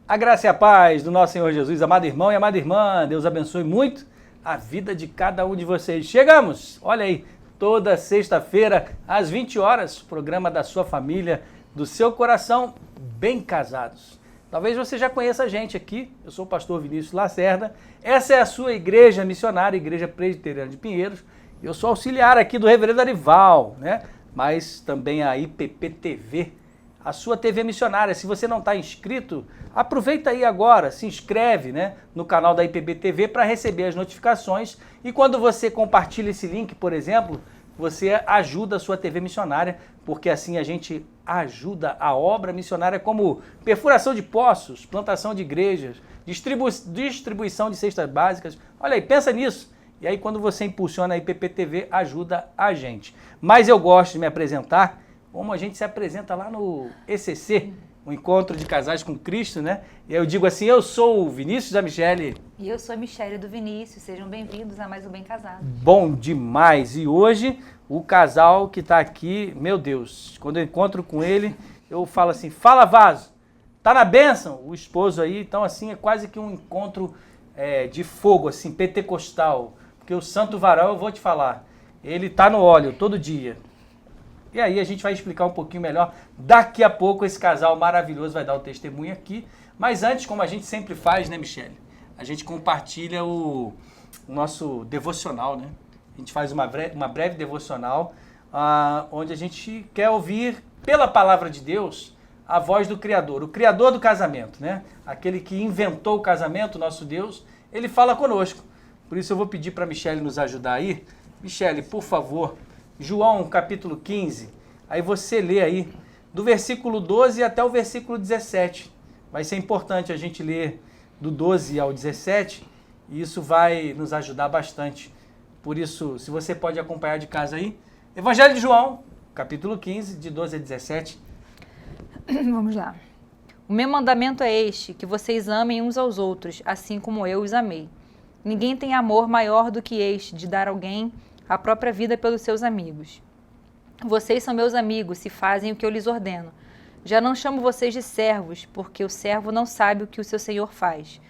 A graça e a paz do nosso Senhor Jesus, amado irmão e amada irmã, Deus abençoe muito a vida de cada um de vocês. Chegamos, olha aí, toda sexta-feira às 20 horas, programa da sua família, do seu coração, bem casados. Talvez você já conheça a gente aqui, eu sou o pastor Vinícius Lacerda, essa é a sua igreja missionária, Igreja Presbiteriana de Pinheiros, eu sou auxiliar aqui do reverendo Arival, né? Mas também a IPP TV, a sua TV missionária. Se você não está inscrito, aproveita aí agora, se inscreve, né, no canal da IPB TV para receber as notificações. E quando você compartilha esse link, por exemplo, você ajuda a sua TV missionária, porque assim a gente ajuda a obra missionária como perfuração de poços, plantação de igrejas, distribuição de cestas básicas. Olha aí, pensa nisso. E aí quando você impulsiona a IPP TV, ajuda a gente. Mas eu gosto de me apresentar como a gente se apresenta lá no ECC, o Encontro de Casais com Cristo, né? E eu digo assim, eu sou o Vinícius da Michele. E eu sou a Michele do Vinícius, sejam bem-vindos a mais um Bem Casado. Bom demais! E hoje, o casal que está aqui, meu Deus, quando eu encontro com ele, eu falo assim, fala vaso, tá na bênção? O esposo aí, então assim, é quase que um encontro de fogo, assim, pentecostal. Porque o santo varão, eu vou te falar, ele tá no óleo todo dia. E aí a gente vai explicar um pouquinho melhor. Daqui a pouco esse casal maravilhoso vai dar o testemunho aqui. Mas antes, como a gente sempre faz, né, Michele? A gente compartilha o nosso devocional, né? A gente faz uma breve devocional, onde a gente quer ouvir, pela palavra de Deus, a voz do Criador. O Criador do casamento, né? Aquele que inventou o casamento, nosso Deus, ele fala conosco. Por isso eu vou pedir para a Michele nos ajudar aí. Michele, por favor, João capítulo 15, aí você lê aí, do versículo 12 até o versículo 17. Vai ser importante a gente ler do 12 ao 17, e isso vai nos ajudar bastante. Por isso, se você pode acompanhar de casa aí, Evangelho de João, capítulo 15, de 12 a 17. Vamos lá. O meu mandamento é este, que vocês amem uns aos outros, assim como eu os amei. Ninguém tem amor maior do que este, de dar alguém a própria vida pelos seus amigos. Vocês são meus amigos se fazem o que eu lhes ordeno. Já não chamo vocês de servos, porque o servo não sabe o que o seu senhor faz.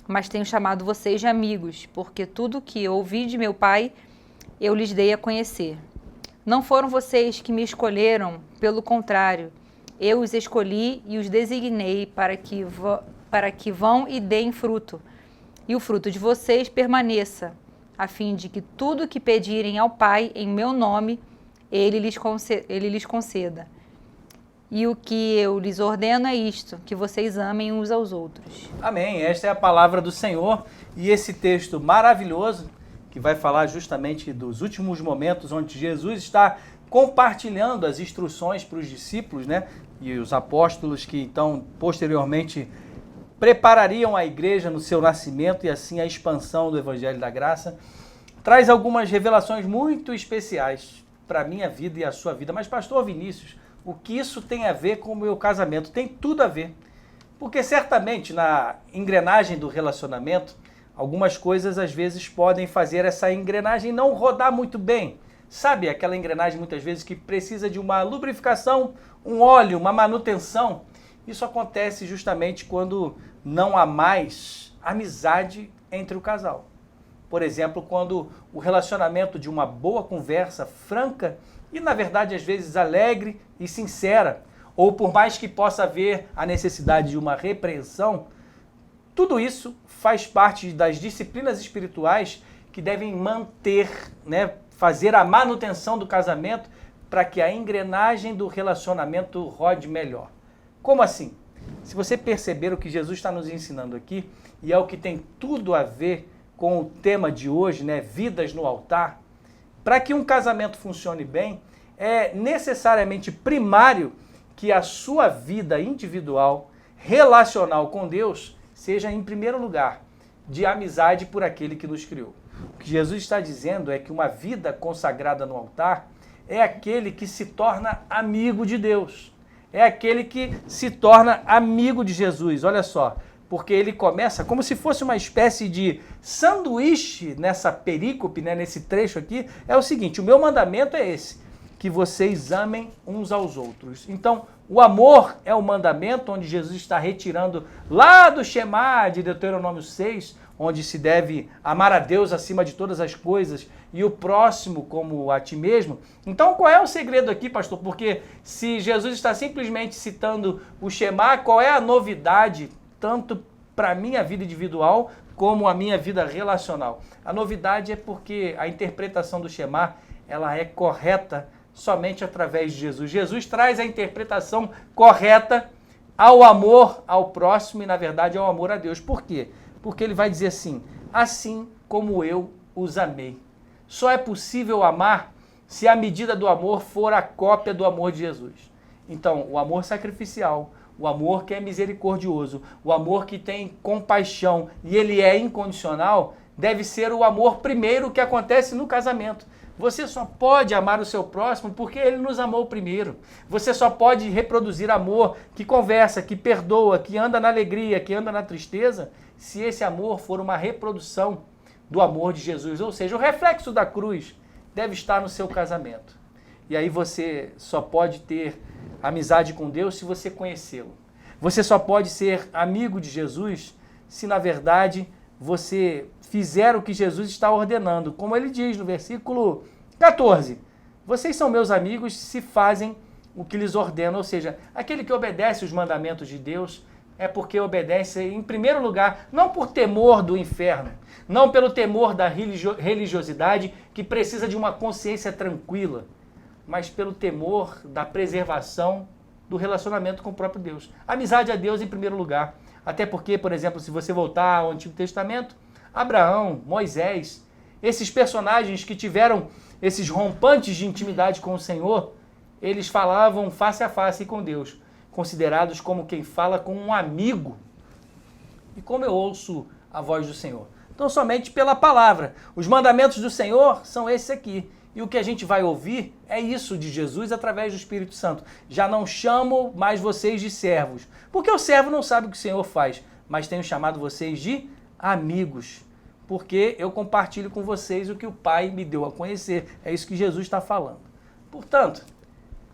Mas tenho chamado vocês de amigos, porque tudo o que ouvi de meu Pai, eu lhes dei a conhecer. Não foram vocês que me escolheram, pelo contrário, eu os escolhi e os designei para que vão e deem fruto, e o fruto de vocês permaneça, a fim de que tudo que pedirem ao Pai em meu nome, ele lhes conceda. E o que eu lhes ordeno é isto, que vocês amem uns aos outros. Amém. Esta é a palavra do Senhor e esse texto maravilhoso que vai falar justamente dos últimos momentos onde Jesus está compartilhando as instruções para os discípulos, né? E os apóstolos que então posteriormente preparariam a igreja no seu nascimento e assim a expansão do Evangelho da Graça, traz algumas revelações muito especiais para a minha vida e a sua vida. Mas, pastor Vinícius, o que isso tem a ver com o meu casamento? Tem tudo a ver. Porque certamente na engrenagem do relacionamento, algumas coisas às vezes podem fazer essa engrenagem não rodar muito bem. Sabe aquela engrenagem muitas vezes que precisa de uma lubrificação, um óleo, uma manutenção? Isso acontece justamente quando não há mais amizade entre o casal. Por exemplo, quando o relacionamento de uma boa conversa franca e, na verdade, às vezes alegre e sincera, ou por mais que possa haver a necessidade de uma repreensão, tudo isso faz parte das disciplinas espirituais que devem manter, né, fazer a manutenção do casamento para que a engrenagem do relacionamento rode melhor. Como assim? Se você perceber o que Jesus está nos ensinando aqui, e é o que tem tudo a ver com o tema de hoje, né, vidas no altar, para que um casamento funcione bem, é necessariamente primário que a sua vida individual, relacional com Deus, seja em primeiro lugar de amizade por aquele que nos criou. O que Jesus está dizendo é que uma vida consagrada no altar é aquele que se torna amigo de Deus. É aquele que se torna amigo de Jesus, olha só, porque ele começa como se fosse uma espécie de sanduíche nessa perícope, né, nesse trecho aqui, é o seguinte, o meu mandamento é esse, que vocês amem uns aos outros. Então, O amor é o mandamento onde Jesus está retirando lá do Shema de Deuteronômio 6, onde se deve amar a Deus acima de todas as coisas e o próximo como a ti mesmo. Então, qual é o segredo aqui, pastor? Porque se Jesus está simplesmente citando o Shema, qual é a novidade, tanto para a minha vida individual como a minha vida relacional? A novidade é porque a interpretação do Shema, ela é correta somente através de Jesus. Jesus traz a interpretação correta ao amor ao próximo e, na verdade, ao amor a Deus. Por quê? Porque ele vai dizer assim como eu os amei. Só é possível amar se a medida do amor for a cópia do amor de Jesus. Então, o amor sacrificial, o amor que é misericordioso, o amor que tem compaixão e ele é incondicional, deve ser o amor primeiro que acontece no casamento. Você só pode amar o seu próximo porque ele nos amou primeiro. Você só pode reproduzir amor que conversa, que perdoa, que anda na alegria, que anda na tristeza, se esse amor for uma reprodução do amor de Jesus. Ou seja, o reflexo da cruz deve estar no seu casamento. E aí você só pode ter amizade com Deus se você conhecê-lo. Você só pode ser amigo de Jesus se, na verdade, você fizer o que Jesus está ordenando. Como ele diz no versículo 14, vocês são meus amigos se fazem o que lhes ordeno. Ou seja, aquele que obedece os mandamentos de Deus é porque obedece, em primeiro lugar, não por temor do inferno, não pelo temor da religiosidade que precisa de uma consciência tranquila, mas pelo temor da preservação do relacionamento com o próprio Deus. Amizade a Deus em primeiro lugar. Até porque, por exemplo, se você voltar ao Antigo Testamento, Abraão, Moisés, esses personagens que tiveram esses rompantes de intimidade com o Senhor, eles falavam face a face com Deus, considerados como quem fala com um amigo. E como eu ouço a voz do Senhor? Então, somente pela palavra. Os mandamentos do Senhor são esses aqui. E o que a gente vai ouvir é isso de Jesus através do Espírito Santo. Já não chamo mais vocês de servos, porque o servo não sabe o que o Senhor faz, mas tenho chamado vocês de amigos, porque eu compartilho com vocês o que o Pai me deu a conhecer. É isso que Jesus está falando. Portanto,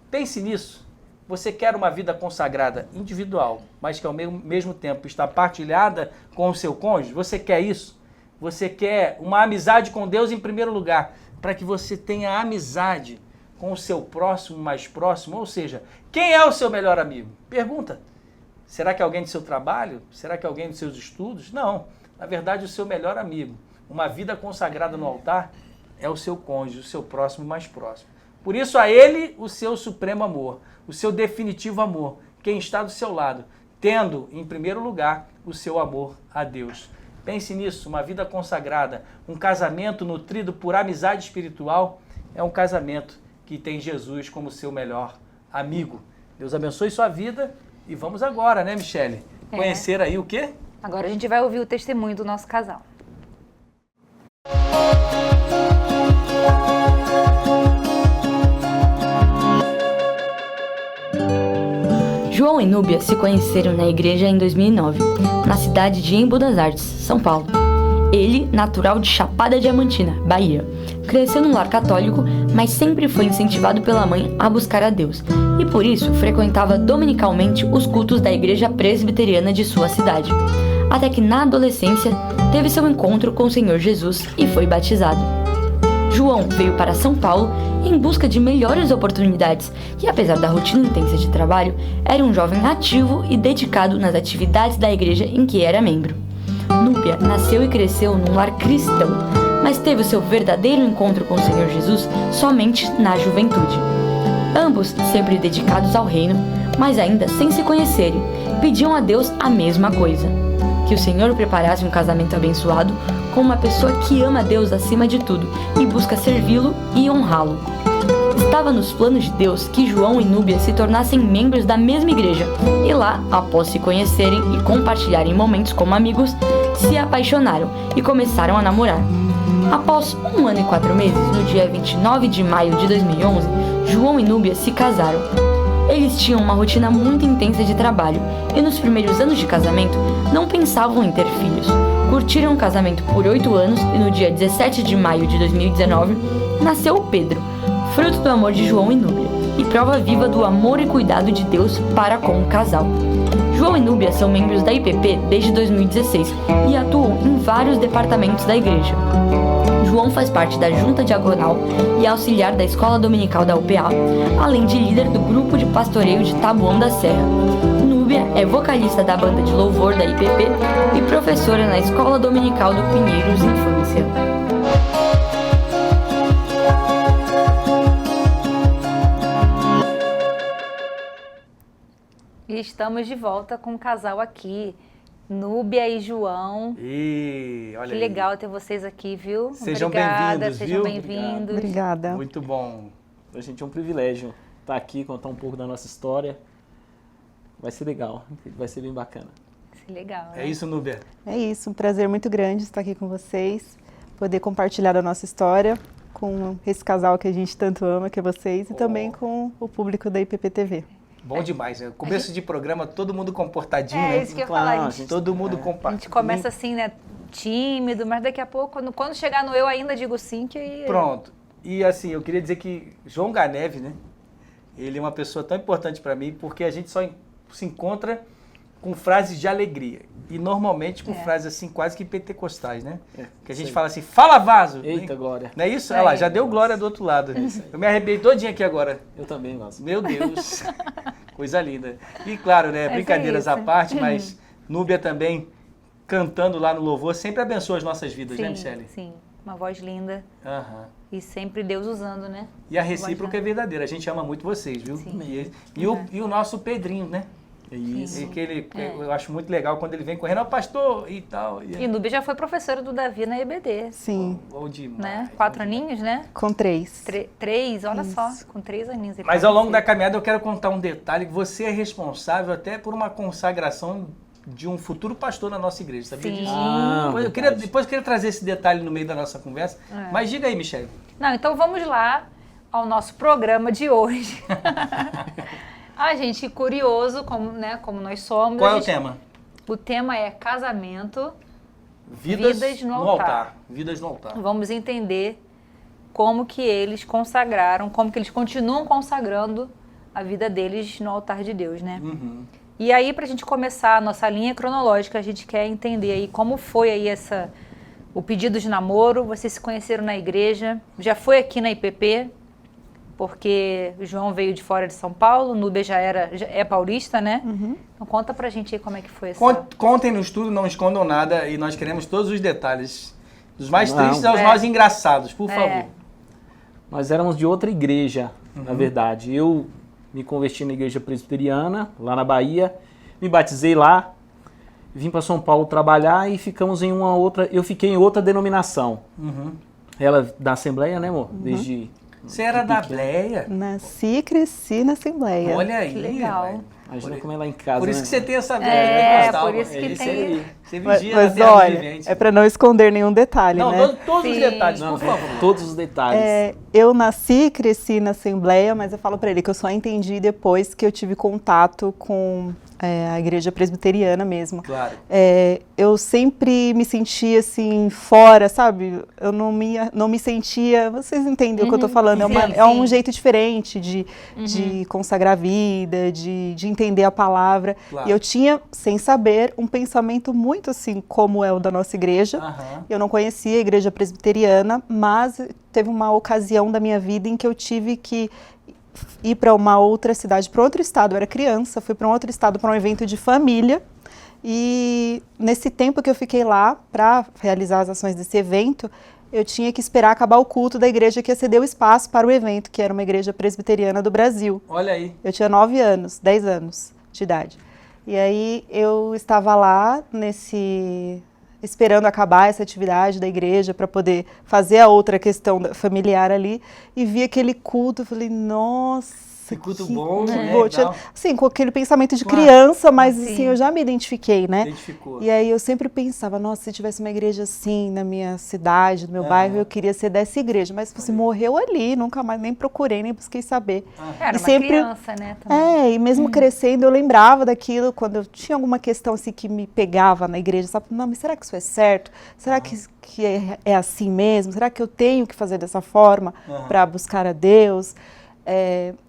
pense nisso. Você quer uma vida consagrada individual, mas que ao mesmo tempo está partilhada com o seu cônjuge? Você quer isso? Você quer uma amizade com Deus em primeiro lugar, para que você tenha amizade com o seu próximo mais próximo? Ou seja, quem é o seu melhor amigo? Pergunta. Será que é alguém do seu trabalho? Será que é alguém dos seus estudos? Não. Na verdade, o seu melhor amigo, uma vida consagrada no altar, é o seu cônjuge, o seu próximo mais próximo. Por isso, a ele, o seu supremo amor, o seu definitivo amor, quem está do seu lado, tendo, em primeiro lugar, o seu amor a Deus. Pense nisso, uma vida consagrada, um casamento nutrido por amizade espiritual, é um casamento que tem Jesus como seu melhor amigo. Deus abençoe sua vida e vamos agora, né, Michele? Conhecer aí o quê? Agora a gente vai ouvir o testemunho do nosso casal. João e Núbia se conheceram na igreja em 2009, na cidade de Embu das Artes, São Paulo. Ele, natural de Chapada Diamantina, Bahia, cresceu num lar católico, mas sempre foi incentivado pela mãe a buscar a Deus, e por isso frequentava dominicalmente os cultos da igreja presbiteriana de sua cidade, até que na adolescência teve seu encontro com o Senhor Jesus e foi batizado. João veio para São Paulo em busca de melhores oportunidades e, apesar da rotina intensa de trabalho, era um jovem ativo e dedicado nas atividades da igreja em que era membro. Núbia nasceu e cresceu num lar cristão, mas teve o seu verdadeiro encontro com o Senhor Jesus somente na juventude. Ambos sempre dedicados ao reino, mas ainda sem se conhecerem, pediam a Deus a mesma coisa: que o Senhor preparasse um casamento abençoado com uma pessoa que ama Deus acima de tudo e busca servi-lo e honrá-lo. Estava nos planos de Deus que João e Núbia se tornassem membros da mesma igreja e lá, após se conhecerem e compartilharem momentos como amigos, se apaixonaram e começaram a namorar. Após 1 ano e 4 meses, no dia 29 de maio de 2011, João e Núbia se casaram. Eles tinham uma rotina muito intensa de trabalho e nos primeiros anos de casamento não pensavam em ter filhos. Curtiram o casamento por 8 anos e no dia 17 de maio de 2019 nasceu o Pedro, fruto do amor de João e Núbia. E prova viva do amor e cuidado de Deus para com o casal. João e Núbia são membros da IPP desde 2016 e atuam em vários departamentos da igreja. João faz parte da Junta Diaconal e é auxiliar da Escola Dominical da UPA, além de líder do grupo de pastoreio de Taboão da Serra. Núbia é vocalista da banda de louvor da IPP e professora na Escola Dominical do Pinheiros Infância. E estamos de volta com o casal aqui, Núbia e João. E olha Que aí. legal ter vocês aqui, viu? Sejam Obrigada, bem-vindos, sejam viu? bem-vindos. Obrigada. Muito bom. Pra gente é um privilégio estar aqui, contar um pouco da nossa história. Vai ser legal, vai ser bem bacana. Que legal, É né? isso, Núbia. É isso, um prazer muito grande estar aqui com vocês, poder compartilhar a nossa história com esse casal que a gente tanto ama, que é vocês, e também com o público da IPP TV. Bom demais, né? Começo de programa, todo mundo comportadinho, É né? isso que eu ia Claro, falar. a gente- Todo mundo A compartilha. gente começa assim, né? Tímido, mas daqui a pouco, quando chegar no eu ainda digo sim, que aí... Pronto. E assim, eu queria dizer que João Ganeve, né? Ele é uma pessoa tão importante para mim, porque a gente só se encontra com frases de alegria. E normalmente com frases assim, quase que pentecostais, né? Que a gente sei. fala assim, fala vaso! Eita, glória. Não é isso? Olha lá, já deu glória do outro lado. Eu me arrepiei todinho aqui agora. Eu também gosto. Meu Deus, coisa linda. E claro, né, Mas é brincadeiras à isso. parte, mas Núbia também cantando lá no louvor sempre abençoa as nossas vidas, né, Michele? Sim, uma voz linda Aham. e sempre Deus usando, né? E a recíproca é verdadeira, a gente ama muito vocês, viu? Sim. E o nosso Pedrinho, né? É isso. E que ele, eu acho muito legal quando ele vem correndo, ó, pastor, e tal. E Núbia já foi professora do Davi na EBD, Sim, Bom demais. né? 4 aninhos, né? com 3. 3, olha só, com 3 aninhos. ele Mas ao longo da conheceu. caminhada eu quero contar um detalhe, que você é responsável até por uma consagração de um futuro pastor na nossa igreja, sabia Sim. disso? Ah, Depois eu queria trazer esse detalhe no meio da nossa conversa. Mas diga aí, Michele. Não, então vamos lá ao nosso programa de hoje. A gente, curioso, como nós somos. Qual é a o gente- tema? O tema é casamento. Vidas no altar. Vidas no altar. Vamos entender como que eles consagraram, como que eles continuam consagrando a vida deles no altar de Deus, né? Uhum. E aí, pra gente começar a nossa linha cronológica, a gente quer entender aí como foi aí o pedido de namoro. Vocês se conheceram na igreja, já foi aqui na IPP, porque o João veio de fora de São Paulo, Núbia já é paulista, né? Então conta pra gente aí como é que foi essa... Contem-nos tudo, não escondam nada e nós queremos todos os detalhes. Dos mais Não. tristes aos É. mais engraçados, por favor. Nós éramos de outra igreja, na verdade. Eu me converti na igreja presbiteriana, lá na Bahia, me batizei lá, vim para São Paulo trabalhar e ficamos em uma outra... Eu fiquei em outra denominação. Uhum. Ela da Assembleia, né, amor? Desde... Você era da Bleia? Nasci e cresci na Assembleia. Olha aí, Que legal. velho. Imagina como é lá em casa, Por isso né? que você tem essa vida É, pentecostal. por isso que Isso tem- aí. Você Mas, vigia mas a terra dos olha, viventes. é para não esconder nenhum detalhe, Não, né? todos os Sim. detalhes, Não, por favor. todos os detalhes. Eu nasci e cresci na Assembleia, mas eu falo para ele que eu só entendi depois que eu tive contato com a igreja presbiteriana mesmo. Claro. Eu sempre me sentia assim, fora, sabe? Eu não me sentia... Vocês entendem o que eu tô falando? Sim, É um sim. jeito diferente de consagrar a vida, de entender a palavra. Claro. E eu tinha, sem saber, um pensamento muito assim, como é o da nossa igreja. Aham. Eu não conhecia a igreja presbiteriana, mas teve uma ocasião da minha vida em que eu tive que ir para uma outra cidade, para outro estado. Eu era criança, fui para um outro estado para um evento de família. E nesse tempo que eu fiquei lá para realizar as ações desse evento, eu tinha que esperar acabar o culto da igreja que ia ceder o espaço para o evento, que era uma igreja presbiteriana do Brasil. Olha aí. Eu tinha 9 anos, 10 anos de idade. E aí eu estava lá esperando acabar essa atividade da igreja para poder fazer a outra questão familiar ali e vi aquele culto, eu falei, nossa, Que culto bom, que né? bom. Legal. Assim, com aquele pensamento de Claro. criança, mas Sim. assim, eu já me identifiquei, né? Identificou. E aí eu sempre pensava, nossa, se tivesse uma igreja assim na minha cidade, no meu bairro, eu queria ser dessa igreja. Mas você morreu ali, nunca mais nem procurei, nem busquei saber. Era E uma sempre- criança, né? Também. E mesmo crescendo eu lembrava daquilo, quando eu tinha alguma questão assim que me pegava na igreja, sabe? Não, mas será que isso é certo? Será que é assim mesmo? Será que eu tenho que fazer dessa forma para buscar a Deus?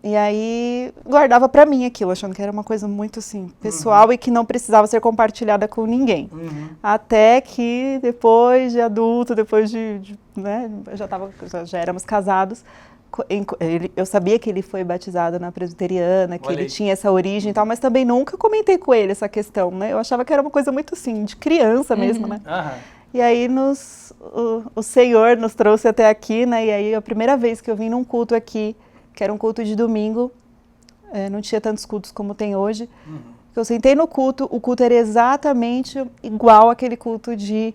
E aí guardava pra mim aquilo, achando que era uma coisa muito assim, pessoal e que não precisava ser compartilhada com ninguém. Até que depois de adulto, depois né, já éramos casados, eu sabia que ele foi batizado na presbiteriana, que ele tinha essa origem e tal, mas também nunca comentei com ele essa questão, né? Eu achava que era uma coisa muito assim, de criança mesmo, né? E aí o Senhor nos trouxe até aqui, né? E aí a primeira vez que eu vim num culto aqui, que era um culto de domingo, não tinha tantos cultos como tem hoje. Eu sentei no culto, o culto era exatamente igual aquele culto de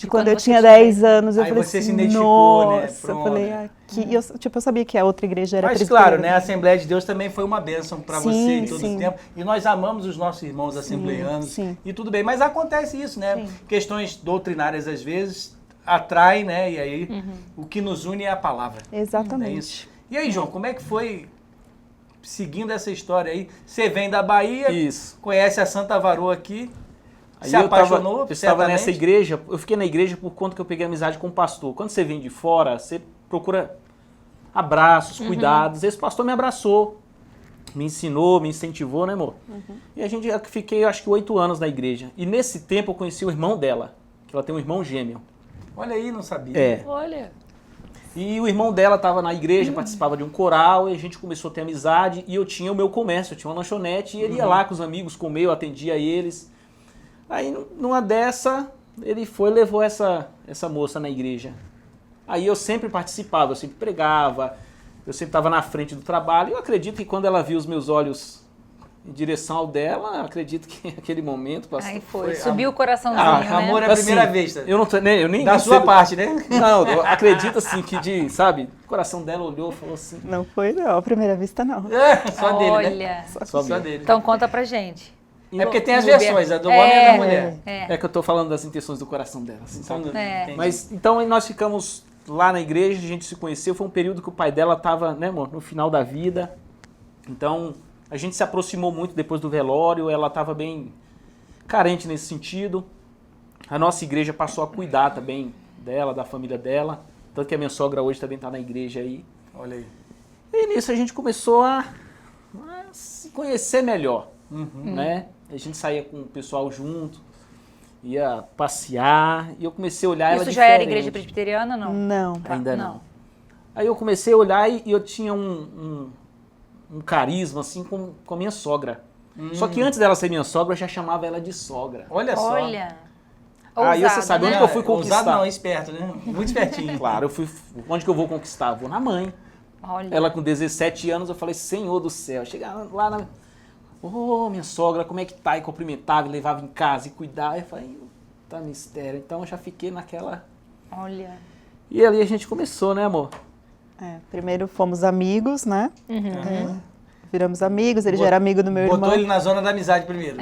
quando eu tinha 10 anos. Eu falei você assim, se identificou, nossa, né? Eu falei, aqui. Eu sabia que a outra igreja era Mas claro, né? A Assembleia de Deus também foi uma bênção para você em todo esse tempo. E nós amamos os nossos irmãos assembleanos. E tudo bem. Mas acontece isso, né? Questões doutrinárias às vezes atraem, né? E aí o que nos une é a palavra. Exatamente. É isso. E aí, João, como é que foi, seguindo essa história aí? Você vem da Bahia, conhece a Santa Varoa aqui, aí se apaixonou, eu estava nessa igreja, eu fiquei na igreja por conta que eu peguei amizade com o pastor. Quando você vem de fora, você procura abraços, cuidados. Esse pastor me abraçou, me ensinou, me incentivou, né, amor? E eu fiquei, acho que 8 anos na igreja. E nesse tempo eu conheci o irmão dela, que ela tem um irmão gêmeo. Olha aí, não sabia. Olha. E o irmão dela estava na igreja, participava de um coral, e a gente começou a ter amizade, e eu tinha o meu comércio, eu tinha uma lanchonete, e ele ia lá com os amigos comer, eu atendia eles. Aí, numa dessa, ele foi e levou essa moça na igreja. Aí eu sempre participava, eu sempre pregava, eu sempre estava na frente do trabalho, e eu acredito que quando ela viu os meus olhos em direção ao dela, acredito que naquele momento... Aí subiu o coraçãozinho, né? Amor é a primeira vez. Tá? Eu nem da sua parte, né? Não, eu acredito assim que, sabe, o coração dela olhou e falou assim... Não foi não, à primeira vista não. Só dele, né? Só dele. Então conta pra gente. É porque tem as versões, a do homem e a da mulher. É que eu tô falando das intenções do coração dela, assim, sabe? Mas então nós ficamos lá na igreja, a gente se conheceu, foi um período que o pai dela tava, né, amor, no final da vida. Então... A gente se aproximou muito depois do velório, ela estava bem carente nesse sentido. A nossa igreja passou a cuidar também dela, da família dela. Tanto que a minha sogra hoje também está na igreja aí. Olha aí. E nisso a gente começou a se conhecer melhor, né? A gente saía com o pessoal junto, ia passear, e eu comecei a olhar ela diferente. Isso já era igreja presbiteriana, não? Não. Ainda não. Aí eu comecei a olhar e eu tinha um carisma, assim, com a minha sogra. Só que antes dela ser minha sogra, eu já chamava ela de sogra. Olha só. Olha. Aí você sabe onde que eu fui conquistar? Ousado não, esperto, né? Muito espertinho. Claro, onde que eu vou conquistar? Vou na mãe. Olha. Ela com 17 anos, eu falei, Senhor do céu. Chegava lá na... minha sogra, como é que tá? E cumprimentava, e levava em casa e cuidava. Eu falei, tá mistério. Então eu já fiquei naquela... Olha. E ali a gente começou, né, amor? Primeiro fomos amigos, né? Viramos amigos, ele já era amigo do meu irmão. Botou ele na zona da amizade primeiro.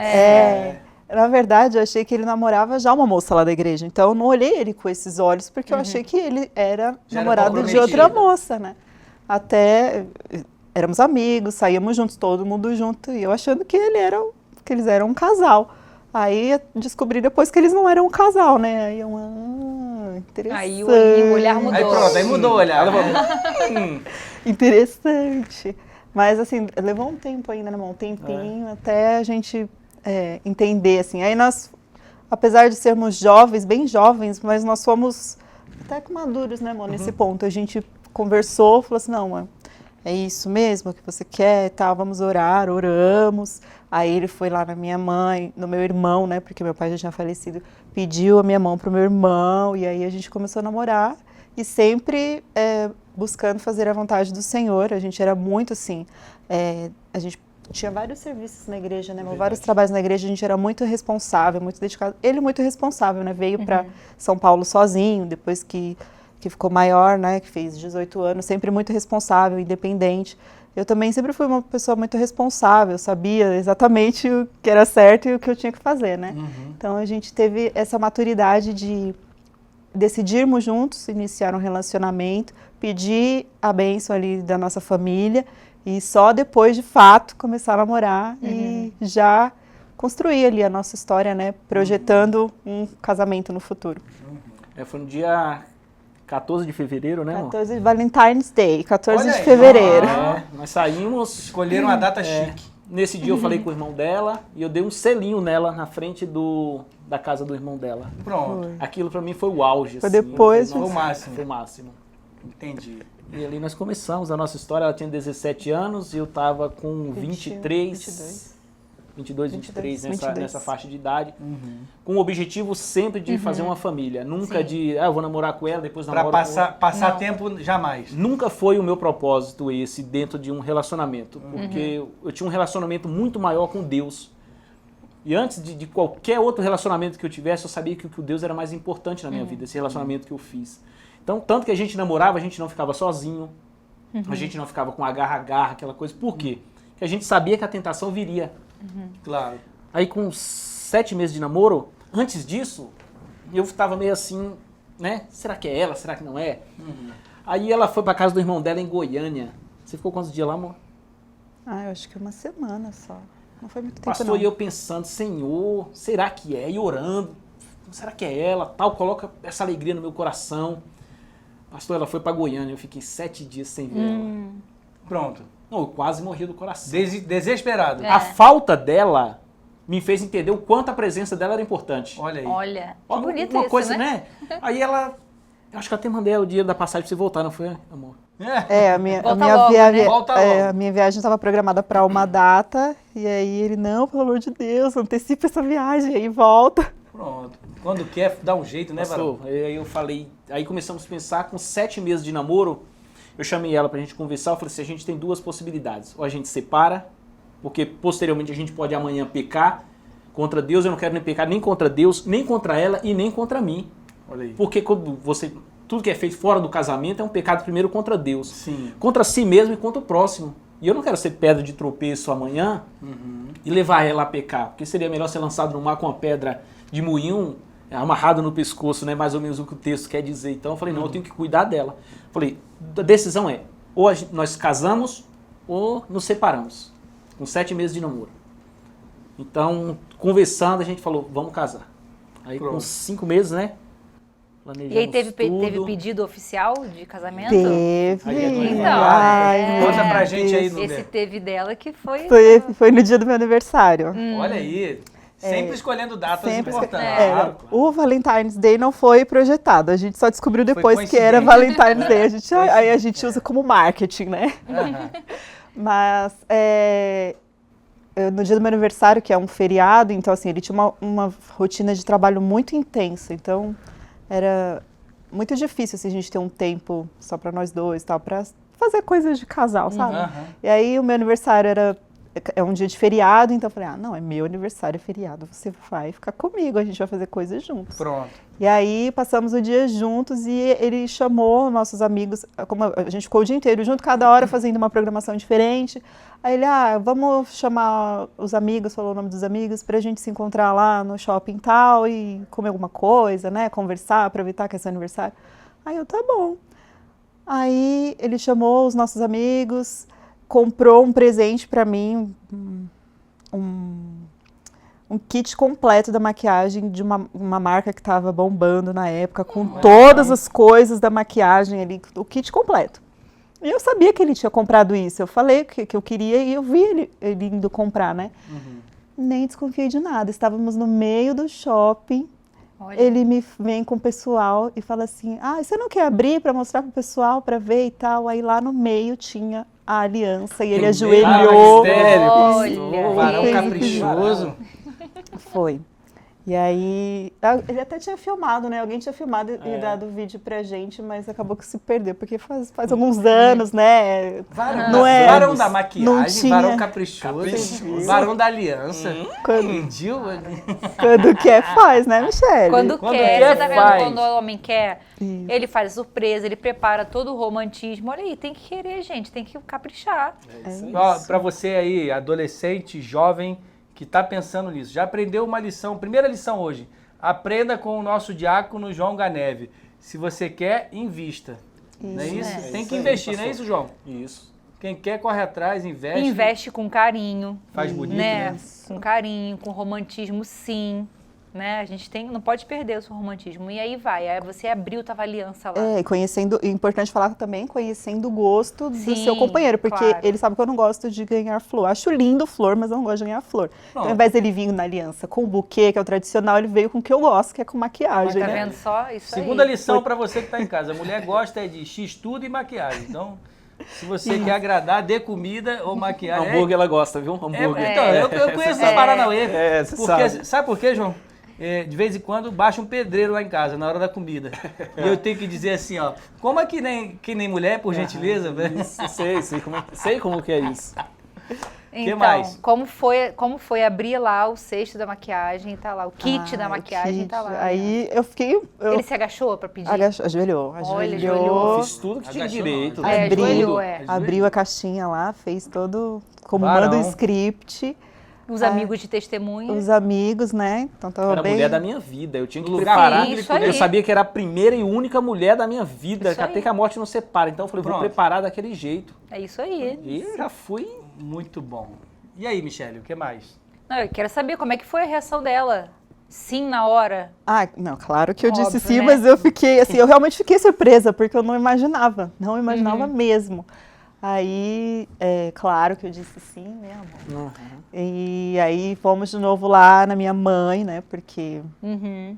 Na verdade, eu achei que ele namorava já uma moça lá da igreja. Então, eu não olhei ele com esses olhos, porque eu achei que ele era namorado de outra moça, né? Até éramos amigos, saíamos juntos, todo mundo junto. E eu achando que eles eram um casal. Aí descobri depois que eles não eram um casal, né? Aí eu, interessante. Aí o olhar mudou. Aí pronto, aí mudou o olhar. Interessante. Mas assim, levou um tempo ainda, né, um tempinho, até a gente entender, assim. Aí nós, apesar de sermos jovens, bem jovens, mas nós fomos até que maduros, né, amor, nesse ponto. A gente conversou, falou assim, não, é isso mesmo que você quer e tal, vamos orar, oramos. Aí ele foi lá na minha mãe, no meu irmão, né, porque meu pai já tinha falecido, pediu a minha mão pro meu irmão, e aí a gente começou a namorar, e sempre buscando fazer a vontade do Senhor. A gente era muito assim, a gente tinha vários serviços na igreja, né, vários trabalhos na igreja, a gente era muito responsável, muito dedicado. Ele muito responsável, né, veio para São Paulo sozinho, depois que ficou maior, né, que fez 18 anos, sempre muito responsável, independente. Eu também sempre fui uma pessoa muito responsável, sabia exatamente o que era certo e o que eu tinha que fazer, né? Então a gente teve essa maturidade de decidirmos juntos, iniciar um relacionamento, pedir a bênção ali da nossa família e só depois, de fato, começar a namorar e já construir ali a nossa história, né? Projetando um casamento no futuro. Foi no dia 14 de fevereiro, né, amor? 14 Valentine's Day, 14 Olha de aí. fevereiro. Nós saímos. Escolheram uma data chique. Nesse dia eu falei com o irmão dela e eu dei um selinho nela na frente da casa do irmão dela. Pronto. Aquilo pra mim foi o auge. Foi assim. depois, Eu falei, Foi o máximo. Foi o máximo. Entendi. E ali nós começamos a nossa história. Ela tinha 17 anos e eu tava com 22, 23 nessa faixa de idade. Com o objetivo sempre de fazer uma família. Nunca eu vou namorar com ela, depois Pra namoro passar Não. tempo, jamais. Nunca foi o meu propósito esse dentro de um relacionamento. Porque eu tinha um relacionamento muito maior com Deus. E antes de qualquer outro relacionamento que eu tivesse, eu sabia que o Deus era mais importante na minha vida, esse relacionamento que eu fiz. Então, tanto que a gente namorava, a gente não ficava sozinho, a gente não ficava com agarra-agarra, aquela coisa. Por quê? Porque a gente sabia que a tentação viria. Claro. Aí com 7 meses de namoro, antes disso, eu estava meio assim, né? Será que é ela? Será que não é? Aí ela foi pra casa do irmão dela em Goiânia. Você ficou quantos dias lá, amor? Eu acho que uma semana só. Não foi muito tempo, Pastor, não. e eu pensando, Senhor, será que é? E orando, será que é ela? Tal, coloca essa alegria no meu coração. Pastor, ela foi pra Goiânia, eu fiquei 7 dias sem ver ela. Pronto. Não, eu quase morri do coração. Desesperado. É. A falta dela me fez entender o quanto a presença dela era importante. Olha aí. Olha, Ó, que bonito uma isso, coisa, né? Aí ela, eu acho que eu até mandei o dinheiro da passagem pra você voltar, não foi, amor? A minha Volta logo, viagem, né? Volta logo. a minha viagem estava programada para uma data, e aí ele, não, pelo amor de Deus, antecipa essa viagem, aí volta. Pronto. Quando quer, dá um jeito, né, Varão? Pastor, aí eu falei, aí começamos a pensar, com 7 meses de namoro, eu chamei ela pra gente conversar, eu falei assim, a gente tem 2 possibilidades, ou a gente separa, porque posteriormente a gente pode amanhã pecar contra Deus, eu não quero nem pecar nem contra Deus, nem contra ela e nem contra mim. Olha aí. Porque quando tudo que é feito fora do casamento é um pecado primeiro contra Deus, Sim. contra si mesmo e contra o próximo. E eu não quero ser pedra de tropeço amanhã e levar ela a pecar, porque seria melhor ser lançado no mar com uma pedra de moinho amarrado no pescoço, né? Mais ou menos o que o texto quer dizer. Então eu falei, não, eu tenho que cuidar dela. Falei, a decisão é, ou nós casamos ou nos separamos, com 7 meses de namoro. Então, conversando, a gente falou, vamos casar. Aí Pronto. com 5 meses, né? E aí teve tudo. pedido oficial de casamento? Teve. Aí é do irmão. Ai, Conta meu pra gente aí, Deus. Núbia. Esse teve dela que foi... Foi no dia do meu aniversário. Olha aí. Sempre escolhendo datas Sempre importantes. É. Claro. O Valentine's Day não foi projetado, a gente só descobriu depois que era coincidente. Valentine's Day. Aí a gente usa como marketing, né? Aham. Mas no dia do meu aniversário, que é um feriado, então assim, ele tinha uma rotina de trabalho muito intensa, então era muito difícil assim, a gente ter um tempo só para nós dois, tal, para fazer coisas de casal, sabe? Aham. E aí o meu aniversário é um dia de feriado, então eu falei, não, é meu aniversário, é feriado, você vai ficar comigo, a gente vai fazer coisas juntos. Pronto. E aí passamos o dia juntos e ele chamou nossos amigos, como a gente ficou o dia inteiro junto, cada hora fazendo uma programação diferente. Aí ele, vamos chamar os amigos, falou o nome dos amigos, pra gente se encontrar lá no shopping tal e comer alguma coisa, né, conversar, aproveitar que é seu aniversário. Aí eu, tá bom. Aí ele chamou os nossos amigos, comprou um presente pra mim, um kit completo da maquiagem de uma marca que estava bombando na época, com todas as coisas da maquiagem ali, o kit completo. E eu sabia que ele tinha comprado isso, eu falei que eu queria e eu vi ele indo comprar, né? Nem desconfiei de nada, estávamos no meio do shopping, Olha. ele me vem com o pessoal e fala assim, você não quer abrir para mostrar pro pessoal, para ver e tal? Aí lá no meio tinha a aliança e ele ajoelhou. Olha. Varão Fez caprichoso. Foi. E aí, ele até tinha filmado, né? Alguém tinha filmado e dado o vídeo pra gente, mas acabou que se perdeu, porque faz alguns anos, né? Varão, Não é- varão da não maquiagem, tinha- varão caprichoso, varão da aliança. Quando, Pediu? quando quer, faz, né, Michele? Quando Quando quer, quer, você tá vendo faz. quando o homem quer? Isso. Ele faz surpresa, ele prepara todo o romantismo. Olha aí, tem que querer, gente, tem que caprichar. Ó, pra você aí, adolescente, jovem, que tá pensando nisso, já aprendeu uma lição, primeira lição hoje, aprenda com o nosso diácono João Ganeve. Se você quer, invista. Não é isso? É. Tem isso que aí, investir, não é pastor. isso, João? Isso. Quem quer, corre atrás, investe. Investe com carinho. Faz bonito, né? né? Com carinho, com romantismo, sim. né? A gente não pode perder o seu romantismo. E aí aí você abriu, tava a aliança lá. É, conhecendo, é importante falar também, conhecendo o gosto do Sim, seu companheiro, porque claro. ele sabe que eu não gosto de ganhar flor. Acho lindo flor, mas eu não gosto de ganhar flor. Então, ao invés dele vir na aliança com o buquê, que é o tradicional, ele veio com o que eu gosto, que é com maquiagem, Tá né? vendo só? Isso Segunda aí. lição para você que está em casa. A mulher gosta de x-tudo e maquiagem. Então, se você quer agradar, dê comida ou maquiagem. Hambúrguer ela gosta, viu? Hambúrguer. Então, eu conheço esse Paranauê. você Porque, sabe. sabe por quê, João? De vez em quando baixa um pedreiro lá em casa, na hora da comida. E eu tenho que dizer assim, ó, coma que nem mulher, por gentileza. velho. Isso, sei como que é isso. Então, mais? Como foi abrir lá o cesto da maquiagem, tá lá, o kit da Ah, maquiagem kit. tá lá. Aí eu fiquei... Ele se agachou pra pedir? Ajoelhou. Olha, ajoelhou. Fiz tudo que tinha Agachou, direito. não. né? Ajoelhou, Abriu a caixinha lá, fez todo... Como Varão. manda o script. Os amigos de testemunha. Os amigos, né? Então tava Era a bem... mulher da minha vida. Eu tinha que Lugar preparar. Isso aí. Eu sabia que era a primeira e única mulher da minha vida, Isso até aí. que a morte nos separa. Então eu falei, vou Pronto. preparar daquele jeito. É isso aí. E já fui. Muito bom. E aí, Michele, o que mais? Não, eu quero saber como é que foi a reação dela. Sim, na hora. Ah, não, claro que eu Óbvio, disse sim, né? mas eu fiquei, assim, eu realmente fiquei surpresa, porque eu não imaginava mesmo. Aí, claro que eu disse sim, né, amor? E aí fomos de novo lá na minha mãe, né, porque Uhum.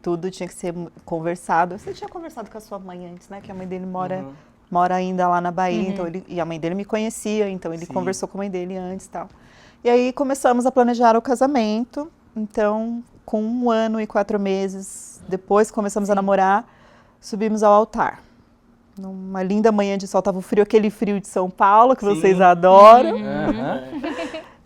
tudo tinha que ser conversado. Você tinha conversado com a sua mãe antes, né, que a mãe dele mora ainda lá na Bahia, então e a mãe dele me conhecia, então ele Sim. conversou com a mãe dele antes e tal. E aí começamos a planejar o casamento, então com 1 ano e 4 meses depois que começamos a namorar, subimos ao altar. Numa linda manhã de sol, tava o frio, aquele frio de São Paulo, que Sim. vocês adoram. Aham.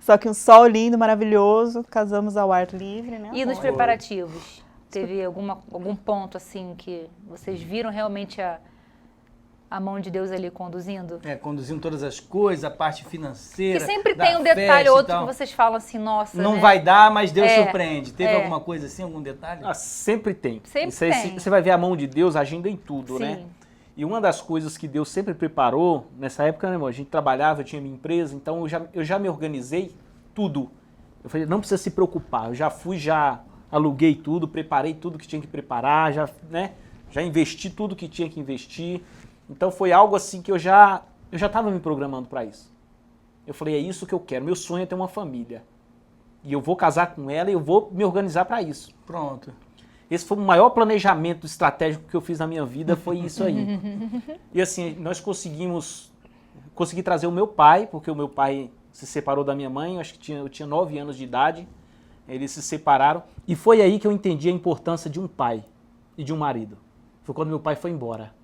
Só que um sol lindo, maravilhoso, casamos ao ar livre, né? E nos amor? preparativos? Teve algum ponto, assim, que vocês viram realmente a mão de Deus ali conduzindo? Conduzindo todas as coisas, a parte financeira. Que sempre da tem um festa detalhe e ou outro tal. que vocês falam assim, nossa, Não né? vai dar, mas Deus É, surpreende. Teve é. alguma coisa assim, algum detalhe? Ah, sempre tem. Sempre Isso aí, tem. Você vai ver a mão de Deus agindo em tudo, Sim. né? E uma das coisas que Deus sempre preparou, nessa época, né, irmão? A gente trabalhava, eu tinha minha empresa, então eu já me organizei tudo. Eu falei, não precisa se preocupar. Eu já aluguei tudo, preparei tudo que tinha que preparar, já investi tudo que tinha que investir. Então foi algo assim que eu já estava me programando para isso. Eu falei, é isso que eu quero. Meu sonho é ter uma família. E eu vou casar com ela e eu vou me organizar para isso. Pronto. Esse foi o maior planejamento estratégico que eu fiz na minha vida, foi isso aí. E assim, nós consegui trazer o meu pai, porque o meu pai se separou da minha mãe, eu tinha 9 anos de idade, eles se separaram, e foi aí que eu entendi a importância de um pai e de um marido. Foi quando meu pai foi embora.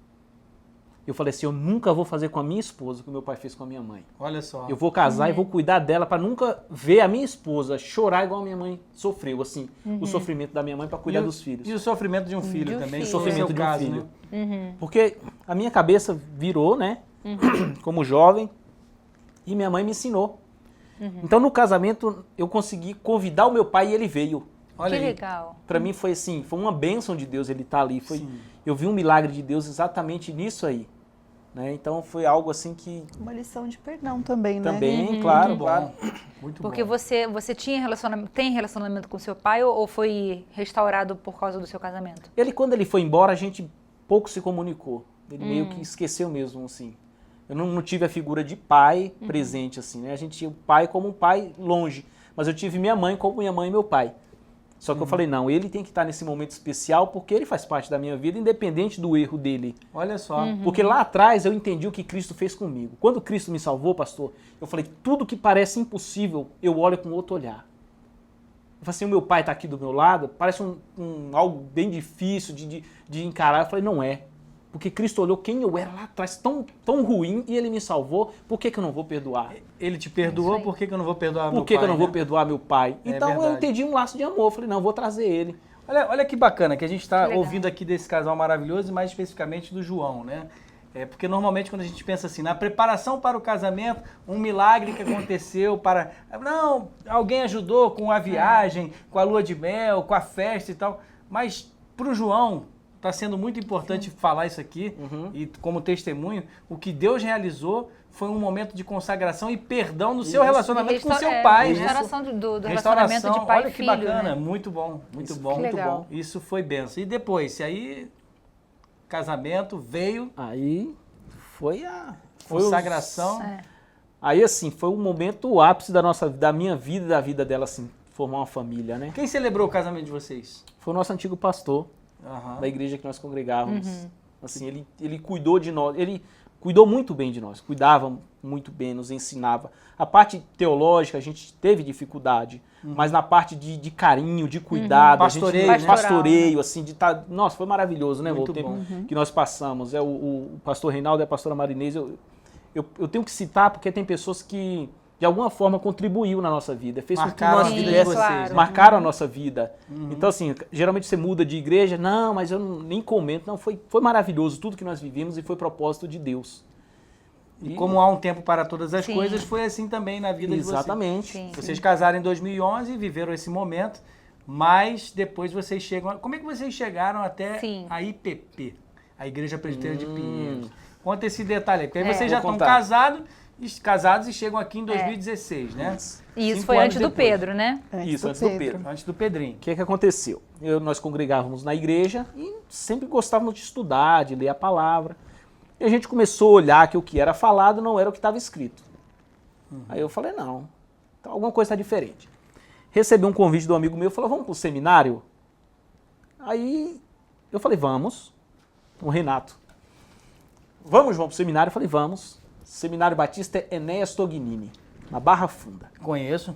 Eu falei assim, eu nunca vou fazer com a minha esposa o que meu pai fez com a minha mãe. Olha só. Eu vou casar e vou cuidar dela para nunca ver a minha esposa chorar igual a minha mãe sofreu, assim, o sofrimento da minha mãe para cuidar dos filhos. E o sofrimento de um filho De um também. filho. O Sofrimento seu de um caso, filho. né? Porque a minha cabeça virou, né, como jovem, e minha mãe me ensinou. Então no casamento eu consegui convidar o meu pai e ele veio. Olha Que aí. legal. Para mim foi assim, foi uma bênção de Deus ele estar ali. Sim. Eu vi um milagre de Deus exatamente nisso aí. Né? Então foi algo assim que Uma lição de perdão também, né? também, claro, Muito bom. claro. Muito Porque bom. você tem relacionamento com seu pai ou foi restaurado por causa do seu casamento? Ele, quando ele foi embora, a gente pouco se comunicou. Ele meio que esqueceu mesmo, assim. Eu não tive a figura de pai presente, assim, né? A gente tinha o pai como um pai longe. Mas eu tive minha mãe como minha mãe e meu pai. Só que eu falei, não, ele tem que estar nesse momento especial porque ele faz parte da minha vida, independente do erro dele. Olha só. Porque lá atrás eu entendi o que Cristo fez comigo. Quando Cristo me salvou, pastor, eu falei, tudo que parece impossível, eu olho com outro olhar. Eu falei assim, o meu pai está aqui do meu lado, parece algo bem difícil de encarar. Eu falei, não é. Porque Cristo olhou quem eu era lá atrás, tão ruim, e ele me salvou, por que eu não vou perdoar? Ele te perdoou, Isso aí. por que eu não vou perdoar meu Por que pai? eu não vou né? perdoar meu pai? É Então eu verdade. entendi um laço de amor. Eu falei, não, eu vou trazer ele. Olha que bacana que a gente está Que legal. ouvindo aqui desse casal maravilhoso e mais especificamente do João, né? Porque normalmente quando a gente pensa assim, na preparação para o casamento, um milagre que aconteceu para... Não, alguém ajudou com a viagem, com a lua de mel, com a festa e tal. Mas para o João, tá sendo muito importante falar isso aqui, e como testemunho, o que Deus realizou foi um momento de consagração e perdão no seu relacionamento com seu pai, né? Restauração do relacionamento de pai olha e que filho, bacana, né? muito bom, muito Isso, bom, que muito legal. bom. Isso foi benção. E depois, aí, casamento, veio, Aí foi a... consagração. Aí, assim, foi o momento, o ápice da minha vida e da vida dela, assim, formar uma família, né? Quem celebrou o casamento de vocês? Foi o nosso antigo pastor Aham. da igreja que nós congregávamos. Assim, ele cuidou de nós, ele cuidou muito bem de nós, cuidava muito bem, nos ensinava. A parte teológica a gente teve dificuldade, mas na parte de carinho, de cuidado, Pastoreio, a gente, né? pastoreio, assim, de estar... Nossa, foi maravilhoso, né, Muito o tempo bom. que nós passamos. O pastor Reinaldo e a pastora Marinês, eu tenho que citar porque tem pessoas que, de alguma forma, contribuiu na nossa vida. Fez com que Marcaram nós a vida de tivéssemos- vocês, né? marcaram a nossa vida. Então, assim, geralmente você muda de igreja, não, mas eu nem comento. Não, foi maravilhoso tudo que nós vivimos e foi propósito de Deus. E como há um tempo para todas as Sim. coisas, foi assim também na vida de vocês. Exatamente. Sim. Vocês casaram em 2011 e viveram esse momento, mas depois vocês chegam... Como é que vocês chegaram até Sim. a IPP, a Igreja Presbiteriana de Pinheiros? Conta esse detalhe aí, porque aí vocês vou já estão contar. casados e chegam aqui em 2016, né? E isso 5 foi anos antes do depois. Pedro, né? Isso, antes do Pedro. Antes do Pedrinho. O que aconteceu? Nós congregávamos na igreja e sempre gostávamos de estudar, de ler a palavra. E a gente começou a olhar que o que era falado não era o que estava escrito. Aí eu falei, não, então alguma coisa está diferente. Recebi um convite do amigo meu, falou, vamos para o seminário? Aí eu falei, vamos. O Renato. Vamos para o seminário? Eu falei, vamos. Seminário Batista Enéas Tognini, na Barra Funda. Conheço.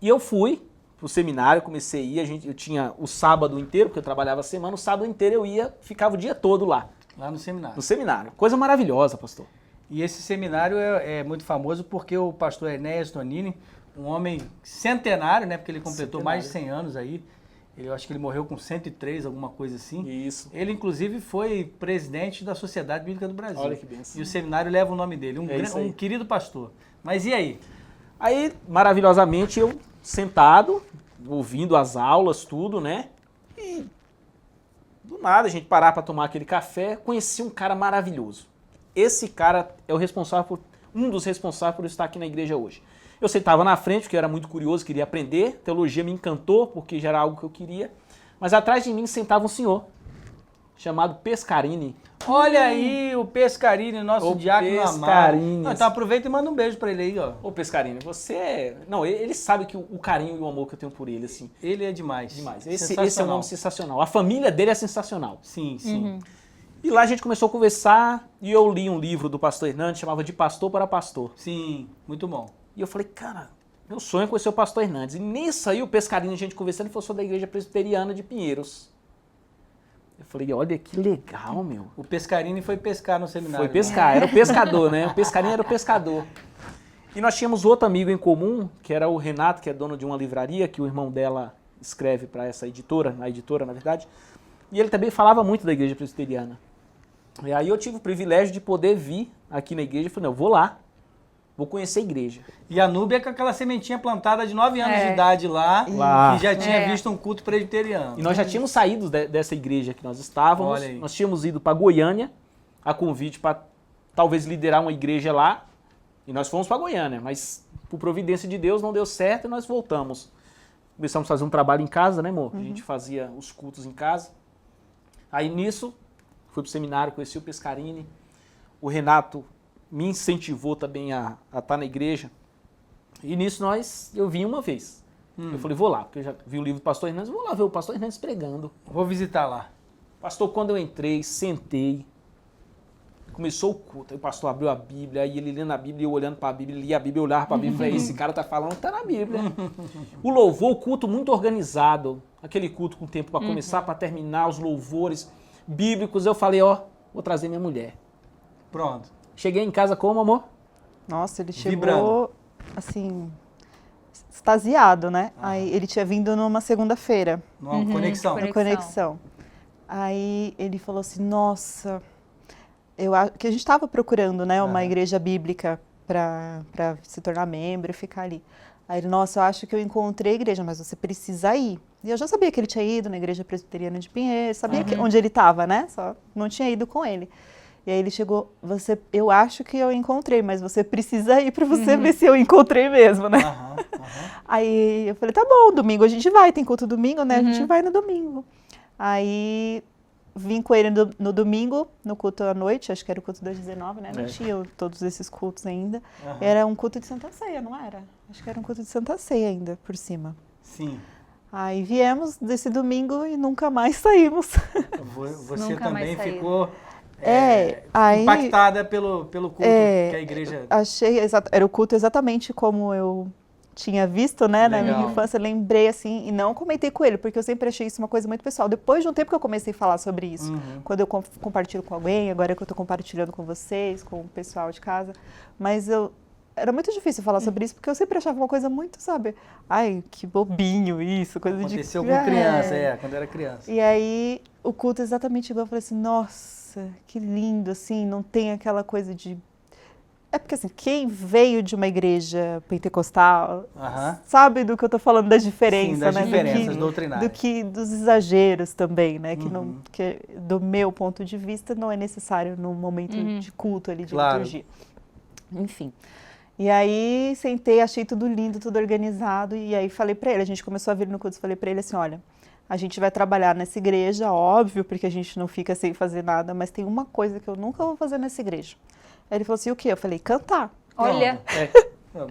E eu fui pro seminário, comecei a ir, eu tinha o sábado inteiro, porque eu trabalhava a semana, o sábado inteiro eu ia, ficava o dia todo lá, Lá no seminário. no seminário. Coisa maravilhosa, pastor. E esse seminário é muito famoso porque o pastor Enéas Tonini, um homem centenário, né? Porque ele completou mais de 100 anos aí. Eu acho que ele morreu com 103, alguma coisa assim. Isso. Ele, inclusive, foi presidente da Sociedade Bíblica do Brasil. Olha que bênção. E o seminário leva o nome dele, É isso aí. um querido pastor. Mas e aí? Aí, maravilhosamente, eu sentado, ouvindo as aulas, tudo, né? E do nada a gente parar para tomar aquele café, conheci um cara maravilhoso. Esse cara é um dos responsáveis por estar aqui na igreja hoje. Eu sentava na frente, porque eu era muito curioso, queria aprender. Teologia me encantou, porque já era algo que eu queria. Mas atrás de mim sentava um senhor, chamado Pescarini. Olha aí o Pescarini, nosso O diácono amado. Pescarini. Não, então aproveita e manda um beijo pra ele aí, ó. Ô Pescarini, você é... Não, ele sabe que o carinho e o amor que eu tenho por ele, assim, Ele é demais. demais. Esse é um Sensacional. nome sensacional. A família dele é sensacional. Sim, sim. E lá a gente começou a conversar e eu li um livro do pastor Hernandes, chamava De Pastor para Pastor. Sim, muito bom. E eu falei, cara, meu sonho é conhecer o pastor Hernandes. E nisso aí o Pescarini, a gente conversando, ele falou, sou da Igreja Presbiteriana de Pinheiros. Eu falei, olha que legal, meu. O Pescarini foi pescar no seminário. Foi né? pescar, era o pescador, né? O Pescarini era o pescador. E nós tínhamos outro amigo em comum, que era o Renato, que é dono de uma livraria, que o irmão dela escreve para essa editora, na editora, na verdade. E ele também falava muito da Igreja Presbiteriana. E aí eu tive o privilégio de poder vir aqui na igreja e falei, não, eu vou lá, vou conhecer a igreja. E a Núbia com aquela sementinha plantada de 9 anos É. de idade lá, Lá. e já tinha É. visto um culto presbiteriano. E nós já tínhamos saído dessa igreja que nós estávamos, Olha aí. nós tínhamos ido para Goiânia, a convite para talvez liderar uma igreja lá, e nós fomos para Goiânia, mas por providência de Deus não deu certo e nós voltamos. Começamos a fazer um trabalho em casa, né, amor? A gente fazia os cultos em casa. Aí nisso, fui pro seminário, conheci o Pescarini, o Renato me incentivou também a estar na igreja, e nisso eu vim uma vez. Eu falei, vou lá, porque eu já vi o livro do pastor Hernandes, vou lá ver o pastor Hernandes pregando. Vou visitar lá. Pastor, quando eu entrei, sentei, começou o culto, aí o pastor abriu a Bíblia, aí ele lendo a Bíblia, eu olhando para a Bíblia, lia a Bíblia, eu olhava para a Bíblia e falei, esse cara tá falando que tá na Bíblia. O louvor, o culto muito organizado, aquele culto com tempo para começar, para terminar, os louvores bíblicos, eu falei, ó, vou trazer minha mulher. Pronto. Cheguei em casa como, amor? Nossa, ele chegou, Vibrando. assim, extasiado, né? Aí ele tinha vindo numa segunda-feira, Numa conexão. Conexão. no Conexão. Aí ele falou assim, nossa, que a gente estava procurando, né, uma igreja bíblica para se tornar membro e ficar ali. Aí ele, nossa, eu acho que eu encontrei a igreja, mas você precisa ir. E eu já sabia que ele tinha ido na igreja presbiteriana de Pinheiros, sabia onde ele estava, né? Só não tinha ido com ele. E aí ele chegou, eu acho que eu encontrei, mas você precisa ir para você ver se eu encontrei mesmo, né? Aí eu falei, tá bom, domingo a gente vai, tem culto domingo, né? A gente vai no domingo. Aí vim com ele no domingo, no culto à noite, acho que era o culto das 19, né? Não tinha todos esses cultos ainda. Era um culto de Santa Ceia, não era? Acho que era um culto de Santa Ceia ainda, por cima. Sim. Aí viemos desse domingo e nunca mais saímos. Você Nunca também mais ficou aí, impactada pelo culto que a igreja... Achei, era o culto exatamente como eu tinha visto, né, na minha infância, lembrei assim, e não comentei com ele, porque eu sempre achei isso uma coisa muito pessoal. Depois de um tempo que eu comecei a falar sobre isso, quando eu compartilho com alguém, agora que eu tô compartilhando com vocês, com o pessoal de casa, mas era muito difícil falar sobre isso, porque eu sempre achava uma coisa muito, sabe, ai, que bobinho isso, coisa Aconteceu com criança, quando era criança. E aí, o culto exatamente igual, eu falei assim, nossa, que lindo, assim, não tem aquela coisa de... É porque, assim, quem veio de uma igreja pentecostal sabe do que eu tô falando, da diferença, sim, das né? diferenças doutrinárias. Dos exageros também, né? Que do meu ponto de vista não é necessário no momento de culto ali, de liturgia. Enfim. E aí, sentei, achei tudo lindo, tudo organizado, e aí falei pra ele, a gente começou a vir no culto, falei pra ele assim, olha, a gente vai trabalhar nessa igreja, óbvio, porque a gente não fica sem fazer nada, mas tem uma coisa que eu nunca vou fazer nessa igreja. Aí ele falou assim, o quê? Eu falei, cantar. Olha,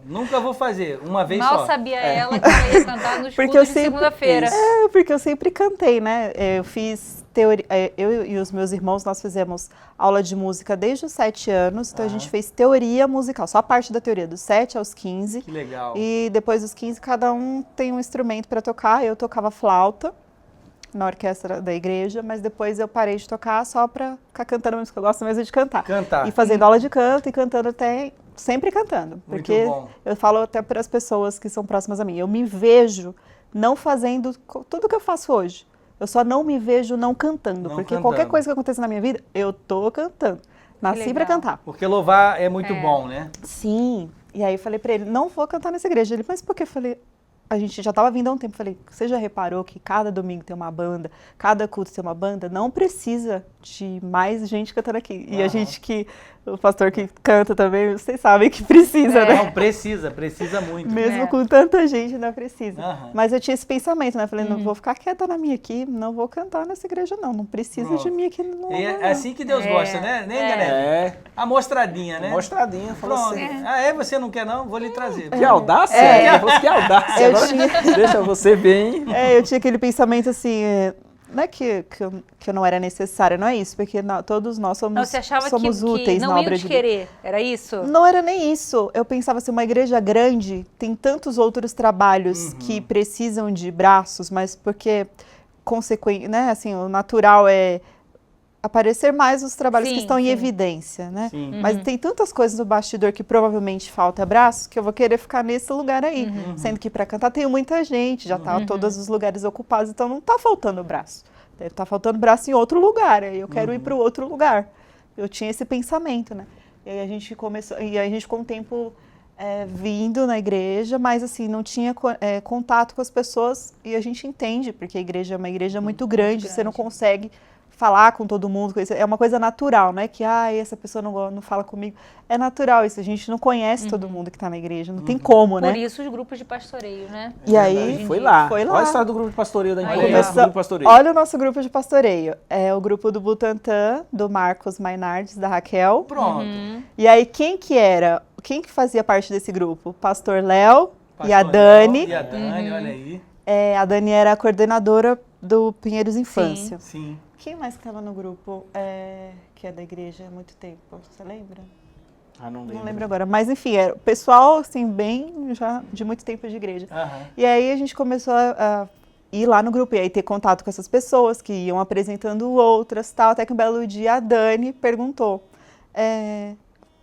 nunca vou fazer, uma vez mal só. sabia ela que ela ia cantar nos cultos de segunda-feira. Porque eu sempre cantei, né? Eu fiz teoria, eu e os meus irmãos, nós fizemos aula de música desde os 7 anos, então a gente fez teoria musical, só a parte da teoria, dos 7 aos 15. Que legal. E depois dos 15, cada um tem um instrumento para tocar, eu tocava flauta na orquestra da igreja, mas depois eu parei de tocar só para ficar cantando música, eu gosto mesmo de cantar. E fazendo aula de canto e cantando sempre cantando. Porque eu falo até para as pessoas que são próximas a mim, eu me vejo não fazendo tudo que eu faço hoje. Eu só não me vejo não cantando, porque qualquer coisa que aconteça na minha vida, eu tô cantando. Nasci para cantar. Porque louvar é muito bom, né? Sim. E aí eu falei para ele, não vou cantar nessa igreja. Ele, mas por quê? Eu falei, a gente já estava vindo há um tempo, falei, você já reparou que cada domingo tem uma banda, cada culto tem uma banda? Não precisa de mais gente cantando aqui. E a gente o pastor que canta também, vocês sabem que precisa, né? Não, precisa muito. Mesmo com tanta gente, não precisa. Mas eu tinha esse pensamento, né? Falei, não vou ficar quieta na minha aqui, não vou cantar nessa igreja não precisa de mim aqui. Não, é assim que Deus gosta, né? Né? A mostradinha, né? A mostradinha, falou assim. Você não quer não? Vou lhe trazer. Que audácia? Que audácia. Deixa você bem. Eu tinha aquele pensamento assim, não é que eu não era necessária, não é isso, porque todos nós somos úteis na obra de Deus. Querer, era isso? Não era nem isso. Eu pensava assim, uma igreja grande tem tantos outros trabalhos que precisam de braços, mas porque né, assim, o natural é aparecer mais os trabalhos que estão em evidência, né? Mas tem tantas coisas no bastidor que provavelmente falta braço, que eu vou querer ficar nesse lugar aí. Sendo que para cantar tem muita gente, já tá todos os lugares ocupados, então não tá faltando braço. Deve tá faltando braço em outro lugar, aí eu quero ir para o outro lugar. Eu tinha esse pensamento, né? E aí a gente começou, e aí a gente com o tempo vindo na igreja, mas assim, não tinha contato com as pessoas, e a gente entende, porque a igreja é uma igreja muito grande, você não consegue falar com todo mundo, é uma coisa natural, não é que essa pessoa não fala comigo. É natural isso, a gente não conhece todo mundo que está na igreja, não tem como, né? Por isso os grupos de pastoreio, né? E aí foi lá. Olha a história do grupo de pastoreio da gente. Olha o nosso grupo de pastoreio. É o grupo do Butantã, do Marcos Mainardes, da Raquel. Pronto. E aí quem que fazia parte desse grupo? Pastor Léo e a Dani. E a Dani, olha aí. A Dani era a coordenadora do Pinheiros Infância. Sim. Quem mais que estava no grupo que é da igreja há muito tempo? Você lembra? Não lembro. Não lembro agora. Mas, enfim, era o pessoal, assim, bem já de muito tempo de igreja. E aí a gente começou a ir lá no grupo e aí ter contato com essas pessoas que iam apresentando outras, tal. Até que um belo dia a Dani perguntou,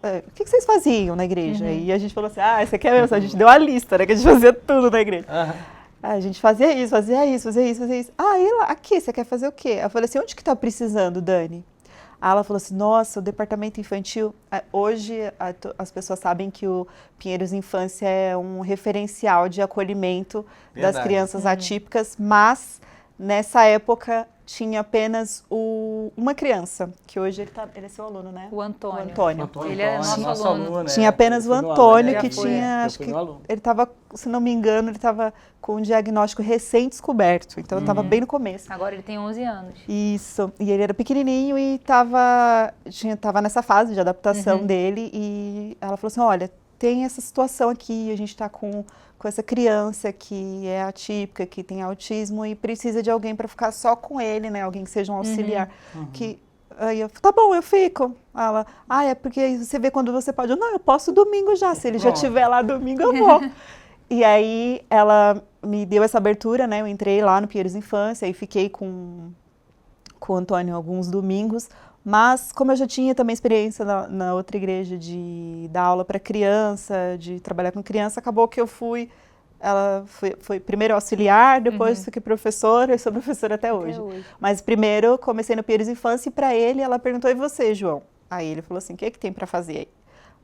o que vocês faziam na igreja? E a gente falou assim, isso aqui é mesmo. A gente deu a lista, né? Que a gente fazia tudo na igreja. A gente fazia isso, fazia isso. E lá, aqui, você quer fazer o quê? Eu falei assim, onde que tá precisando, Dani? Aí ela falou assim, nossa, o departamento infantil, hoje as pessoas sabem que o Pinheiros Infância é um referencial de acolhimento das crianças atípicas, mas nessa época tinha apenas uma criança, que hoje ele é seu aluno, né? O Antônio. O Antônio. Ele é nosso aluno. Tinha apenas o Antônio, que tinha, Eu acho fui que no aluno. ele estava, se não me engano, ele estava com um diagnóstico recém-descoberto, então estava bem no começo. Agora ele tem 11 anos. Isso, e ele era pequenininho e tava nessa fase de adaptação dele, e ela falou assim, olha, tem essa situação aqui, a gente está com essa criança que é atípica, que tem autismo e precisa de alguém para ficar só com ele, né? Alguém que seja um auxiliar. Aí eu, tá bom, eu fico. Ela, é porque você vê quando você pode. Não, eu posso domingo já, se ele já estiver lá domingo eu vou. E aí ela me deu essa abertura, né? Eu entrei lá no Pinheiros Infância e fiquei com o Antônio alguns domingos. Mas, como eu já tinha também experiência na outra igreja de dar aula para criança, de trabalhar com criança, acabou que eu fui. Ela foi primeiro auxiliar, depois fiquei professora, eu sou professora até hoje. Mas primeiro comecei no Pinheiros Infância e para ele ela perguntou, e você, João? Aí ele falou assim, o que tem para fazer aí?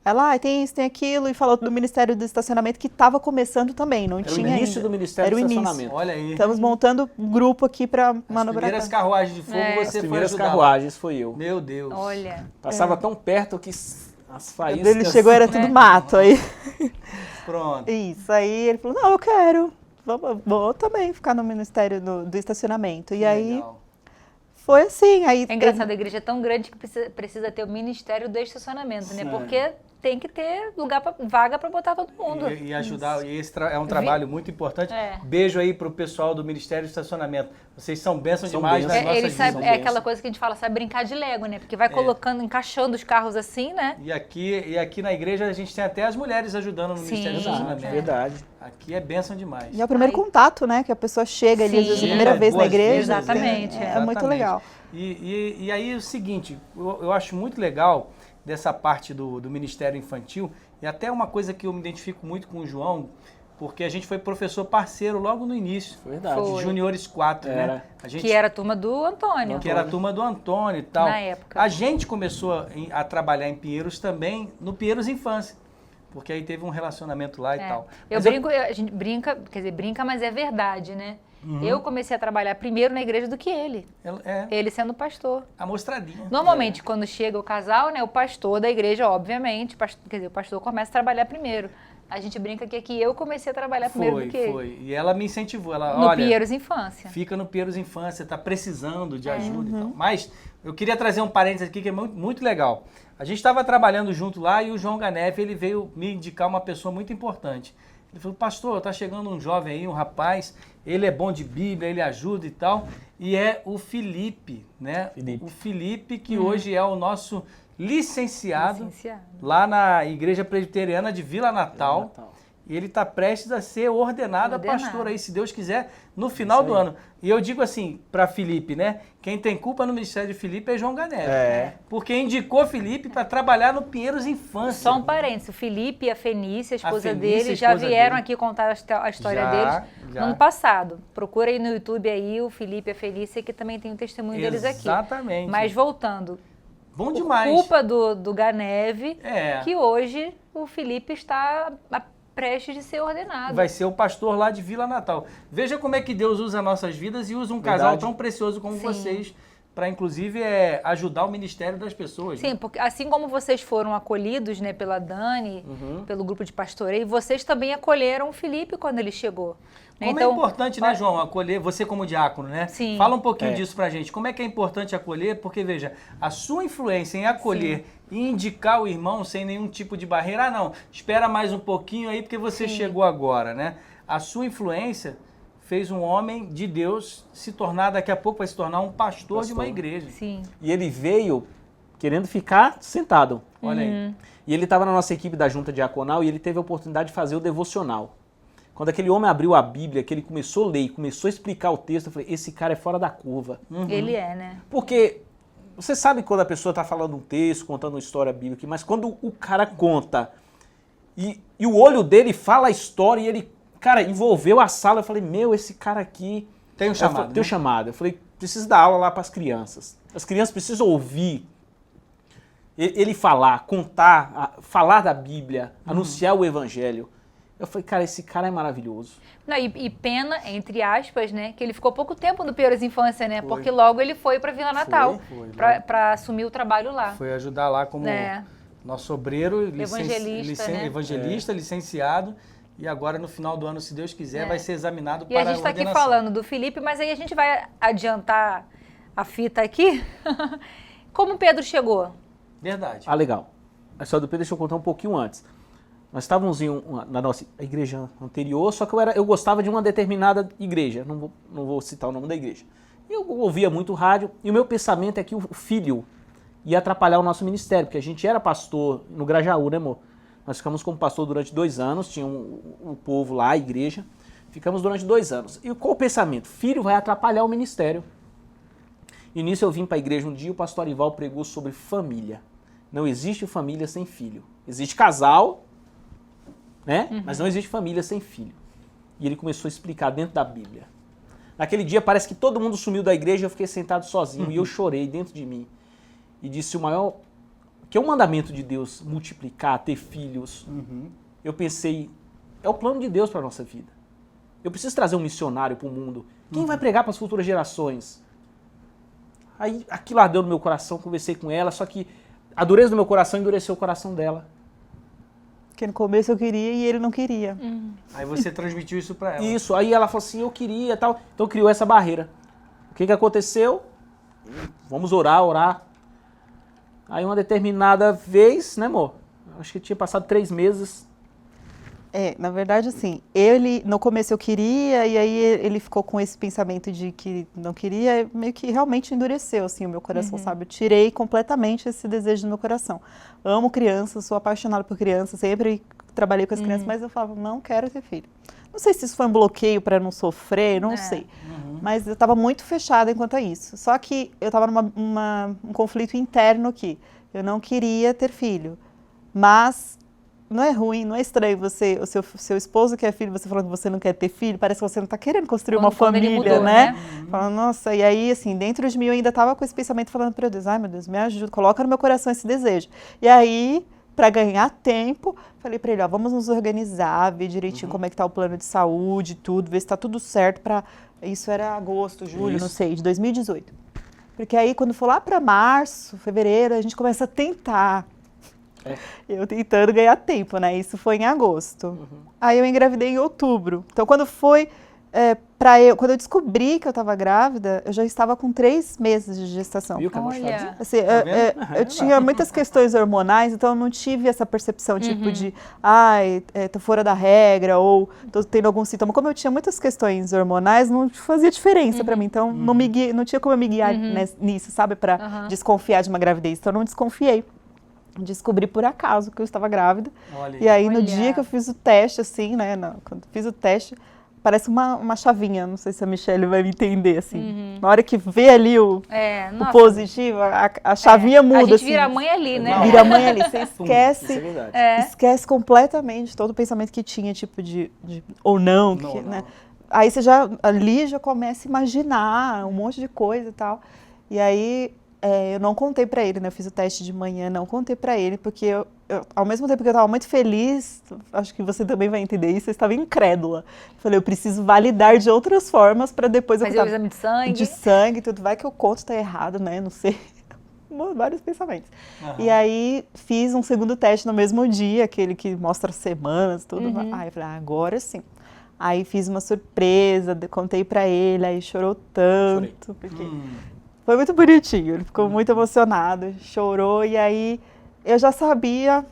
Ela, tem isso, tem aquilo, e falou do Ministério do Estacionamento, que estava começando também, não tinha ainda. Era o início do Ministério do Estacionamento. Olha aí. Estamos montando um grupo aqui para As manobrar. primeiras carruagens de fogo É. você As foi primeiras ajudar. carruagens foi eu. Meu Deus. Olha. Passava tão perto que as faíscas... Ele chegou, era tudo mato, aí... Pronto. Isso, aí ele falou, não, eu quero, vou também ficar no Ministério do Estacionamento. E aí, Legal. foi assim. Aí, É engraçado, a igreja é tão grande que precisa ter o Ministério do Estacionamento, né? Porque tem que ter vaga para botar todo mundo. E ajudar, e esse é um trabalho muito importante. É. Beijo aí pro pessoal do Ministério do Estacionamento. Vocês são bênçãos São demais bênçãos. nas nossas Ele sabe, vidas. é aquela coisa que a gente fala, sabe brincar de Lego, né? Porque vai colocando, encaixando os carros assim, né? E aqui na igreja a gente tem até as mulheres ajudando no Sim. Ministério do Estacionamento. Verdade. Aqui é bênção demais. E é o primeiro contato, né? Que a pessoa chega ali, às vezes, a Sim. primeira vez na igreja. Exatamente. É muito legal. E aí o seguinte, eu acho muito legal dessa parte do Ministério Infantil, e até uma coisa que eu me identifico muito com o João, porque a gente foi professor parceiro logo no início. Verdade. Foi. Juniores 4, né? Era. A gente, Que era a turma do Antônio. que era a turma do Antônio e tal. Na época. A gente começou a trabalhar em Pinheiros também, no Pinheiros Infância, porque aí teve um relacionamento lá e tal. Mas A gente brinca, quer dizer, brinca, mas é verdade, né? Eu comecei a trabalhar primeiro na igreja do que ele. Ele sendo pastor. a mostradinha. Normalmente, quando chega o casal, né, o pastor da igreja, obviamente, quer dizer, o pastor começa a trabalhar primeiro. A gente brinca que aqui eu comecei a trabalhar primeiro do que ele. Foi. E ela me incentivou. Ela, No olha, Pinheiros Infância. fica no Pinheiros Infância, tá precisando de ajuda e tal. Mas eu queria trazer um parênteses aqui que é muito, muito legal. A gente estava trabalhando junto lá e o João Ganef, ele veio me indicar uma pessoa muito importante. Ele falou, pastor, tá chegando um jovem aí, um rapaz, ele é bom de Bíblia, ele ajuda e tal. E é o Felipe, né? Felipe. O Felipe, que hoje é o nosso licenciado Licenciado. lá na Igreja Presbiteriana de Vila Natal. E ele está prestes a ser ordenado a pastor aí, se Deus quiser, no final do ano. E eu digo assim, para Felipe, né? Quem tem culpa no ministério de Felipe é João Ganef. Porque indicou Felipe para trabalhar no Pinheiros Infância. Só um parênteses, o Felipe e a Fenícia, a esposa Fenícia, dele, já esposa vieram dele. aqui contar a história Já, deles já. no ano passado. Procura aí no YouTube aí o Felipe e a Felícia, que também tem o testemunho deles aqui. Exatamente. Mas voltando, Bom por demais. culpa do Ganeve, É. que hoje o Felipe está prestes de ser ordenado. Vai ser o pastor lá de Vila Natal. Veja como é que Deus usa nossas vidas e usa um casal Verdade. tão precioso como Sim. vocês para, inclusive, ajudar o ministério das pessoas. Sim, porque assim como vocês foram acolhidos, né, pela Dani, pelo grupo de pastoreio, vocês também acolheram o Felipe quando ele chegou. Né? Como é importante, né, João, acolher, você como diácono, né? Sim. Fala um pouquinho disso pra gente. Como é que é importante acolher? Porque, veja, a sua influência em acolher e indicar o irmão sem nenhum tipo de barreira, não, espera mais um pouquinho aí porque você chegou agora, né? A sua influência fez um homem de Deus se tornar, daqui a pouco vai se tornar um pastor de uma igreja. Sim. E ele veio querendo ficar sentado. Olha aí. E ele estava na nossa equipe da junta diaconal e ele teve a oportunidade de fazer o devocional. Quando aquele homem abriu a Bíblia, que ele começou a ler, começou a explicar o texto, eu falei, esse cara é fora da curva. Ele é, né? Porque você sabe quando a pessoa está falando um texto, contando uma história bíblica, mas quando o cara conta e o olho dele fala a história e ele, cara, envolveu a sala, eu falei, meu, esse cara aqui... Tem um chamado, Tem um chamado. Eu falei, preciso dar aula lá para as crianças. As crianças precisam ouvir Ele falar, contar, falar da Bíblia, anunciar o Evangelho. Eu falei, cara, esse cara é maravilhoso. Não, e pena, entre aspas, né, que ele ficou pouco tempo no Piores Infância, né? Foi. Porque logo ele foi para Vila Natal, Foi. para assumir o trabalho lá. Foi ajudar lá como nosso obreiro, evangelista, licenciado, e agora no final do ano, se Deus quiser, vai ser examinado E para a gente está aqui ordenação. falando do Felipe, mas aí a gente vai adiantar a fita aqui. Como Pedro chegou? Verdade. Ah, legal. A história do Pedro, deixa eu contar um pouquinho antes. Nós estávamos na nossa igreja anterior, só que eu gostava de uma determinada igreja, não vou citar o nome da igreja. Eu ouvia muito rádio, e o meu pensamento é que o filho ia atrapalhar o nosso ministério, porque a gente era pastor no Grajaú, né, amor? Nós ficamos como pastor durante 2 anos, tinha um povo lá, a igreja, ficamos durante 2 anos. E qual o pensamento? Filho vai atrapalhar o ministério. E nisso eu vim para a igreja um dia, o pastor Arival pregou sobre família. Não existe família sem filho. Existe casal, né? Mas não existe família sem filho. E ele começou a explicar dentro da Bíblia. Naquele dia parece que todo mundo sumiu da igreja, eu fiquei sentado sozinho e eu chorei dentro de mim. E disse que é o mandamento de Deus, multiplicar, ter filhos. Eu pensei, é o plano de Deus para a nossa vida. Eu preciso trazer um missionário para o mundo. Quem vai pregar para as futuras gerações? Aí aquilo ardeu no meu coração, conversei com ela, só que a dureza do meu coração endureceu o coração dela. Porque no começo eu queria e ele não queria. Aí você transmitiu isso para ela. Isso, aí ela falou assim, eu queria e tal. Então criou essa barreira. O que aconteceu? Vamos orar. Aí uma determinada vez, né, amor? Acho que tinha passado 3 meses. Na verdade, assim, no começo eu queria, e aí ele ficou com esse pensamento de que não queria, meio que realmente endureceu, assim, o meu coração, sabe? Eu tirei completamente esse desejo do meu coração. Amo crianças, sou apaixonada por crianças, sempre trabalhei com as crianças, mas eu falava, não quero ter filho. Não sei se isso foi um bloqueio para não sofrer, não sei. Mas eu estava muito fechada enquanto a isso. Só que eu estava num conflito interno aqui. Eu não queria ter filho, mas não é ruim, não é estranho o seu esposo que é filho, você falando que você não quer ter filho, parece que você não está querendo construir uma família, ele mudou, né? Falando, nossa, e aí, assim, dentro de mim eu ainda estava com esse pensamento falando para Deus, ai meu Deus, me ajuda, coloca no meu coração esse desejo. E aí, para ganhar tempo, falei para ele, ó, vamos nos organizar, ver direitinho como é que tá o plano de saúde, tudo, ver se está tudo certo para... Isso era agosto, julho, não sei, de 2018. Porque aí, quando for lá para março, fevereiro, a gente começa a tentar. Eu tentando ganhar tempo, né? Isso foi em agosto. Aí eu engravidei em outubro. Então, quando quando eu descobri que eu estava grávida, eu já estava com 3 meses de gestação. Viu como Olha. Assim, eu tinha muitas questões hormonais, então eu não tive essa percepção, tipo de, tô fora da regra, ou tô tendo algum sintoma. Como eu tinha muitas questões hormonais, não fazia diferença para mim. Então, não tinha como eu me guiar nisso, sabe? Para desconfiar de uma gravidez. Então, eu não desconfiei. Descobri por acaso que eu estava grávida. Olha. E aí, no dia que eu fiz o teste, assim, né? Quando fiz o teste, parece uma chavinha. Não sei se a Michelle vai me entender, assim. Na hora que vê ali o positivo, a chavinha muda, a gente assim. vira a mãe ali, né? Vira a mãe ali. Você esquece. Isso é verdade. Esquece completamente todo o pensamento que tinha, tipo de ou não, né? Aí você ali já começa a imaginar um monte de coisa e tal. E aí... eu não contei pra ele, né? Eu fiz o teste de manhã, não contei pra ele, porque eu, ao mesmo tempo que eu estava muito feliz, acho que você também vai entender isso, eu estava incrédula. Falei, eu preciso validar de outras formas para depois eu fazer o exame de sangue. De sangue, tudo. Vai que eu conto tá errado, né? Não sei. Vários pensamentos. E aí, fiz um segundo teste no mesmo dia, aquele que mostra semanas, tudo. Aí eu falei, agora sim. Aí fiz uma surpresa, contei pra ele, aí chorou tanto, porque... Foi muito bonitinho, ele ficou muito emocionado, chorou, e aí eu já sabia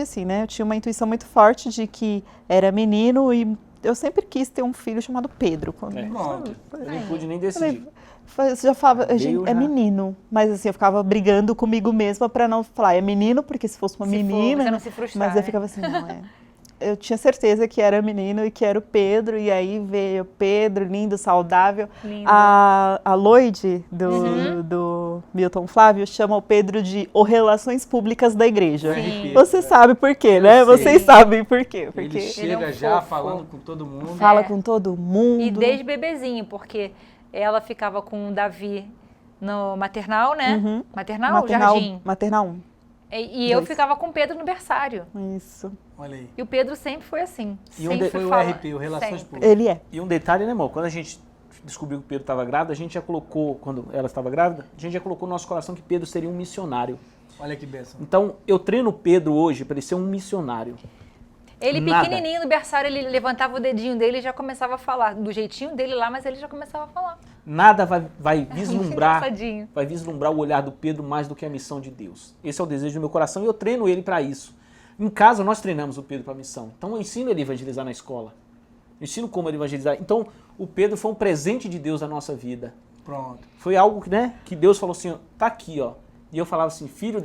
assim, né? Eu tinha uma intuição muito forte de que era menino e eu sempre quis ter um filho chamado Pedro. Eu não pude nem decidir. Você já falava, é menino, mas assim, eu ficava brigando comigo mesma para não falar, é menino, porque se fosse uma menina... você não se frustrar, mas eu ficava assim, não é... Eu tinha certeza que era menino e que era o Pedro, e aí veio o Pedro, lindo, saudável. Lindo. A Lloyd, do Milton Flávio, chama o Pedro de o Relações Públicas da Igreja. Sim. Você sabe por quê, né? Vocês sabem por quê. Porque ele chega já falando com todo mundo. Fala com todo mundo. E desde bebezinho, porque ela ficava com o Davi no maternal, né? Maternal ou jardim? Maternal 1. E eu ficava com o Pedro no berçário. Isso. Olha aí. E o Pedro sempre foi assim. E sempre Foi o fala- RP, o Relações sempre. Públicas. Ele é. E um detalhe, né, amor? Quando a gente descobriu que o Pedro estava grávida, a gente já colocou, quando ela estava grávida, a gente já colocou no nosso coração que Pedro seria um missionário. Olha que bênção. Então, eu treino o Pedro hoje para ele ser um missionário. Ele Nada. pequenininho no berçário, ele levantava o dedinho dele e já começava a falar. Do jeitinho dele lá, mas ele já começava a falar. Nada vai vislumbrar, Engraçadinho. vai vislumbrar o olhar do Pedro mais do que a missão de Deus. Esse é o desejo do meu coração e eu treino ele para isso. Em casa, nós treinamos o Pedro para a missão. Então, eu ensino ele a evangelizar na escola. Eu ensino como ele evangelizar. Então, o Pedro foi um presente de Deus na nossa vida. Pronto. Foi algo que Deus falou assim, ó, tá aqui, ó. E eu falava assim, filho,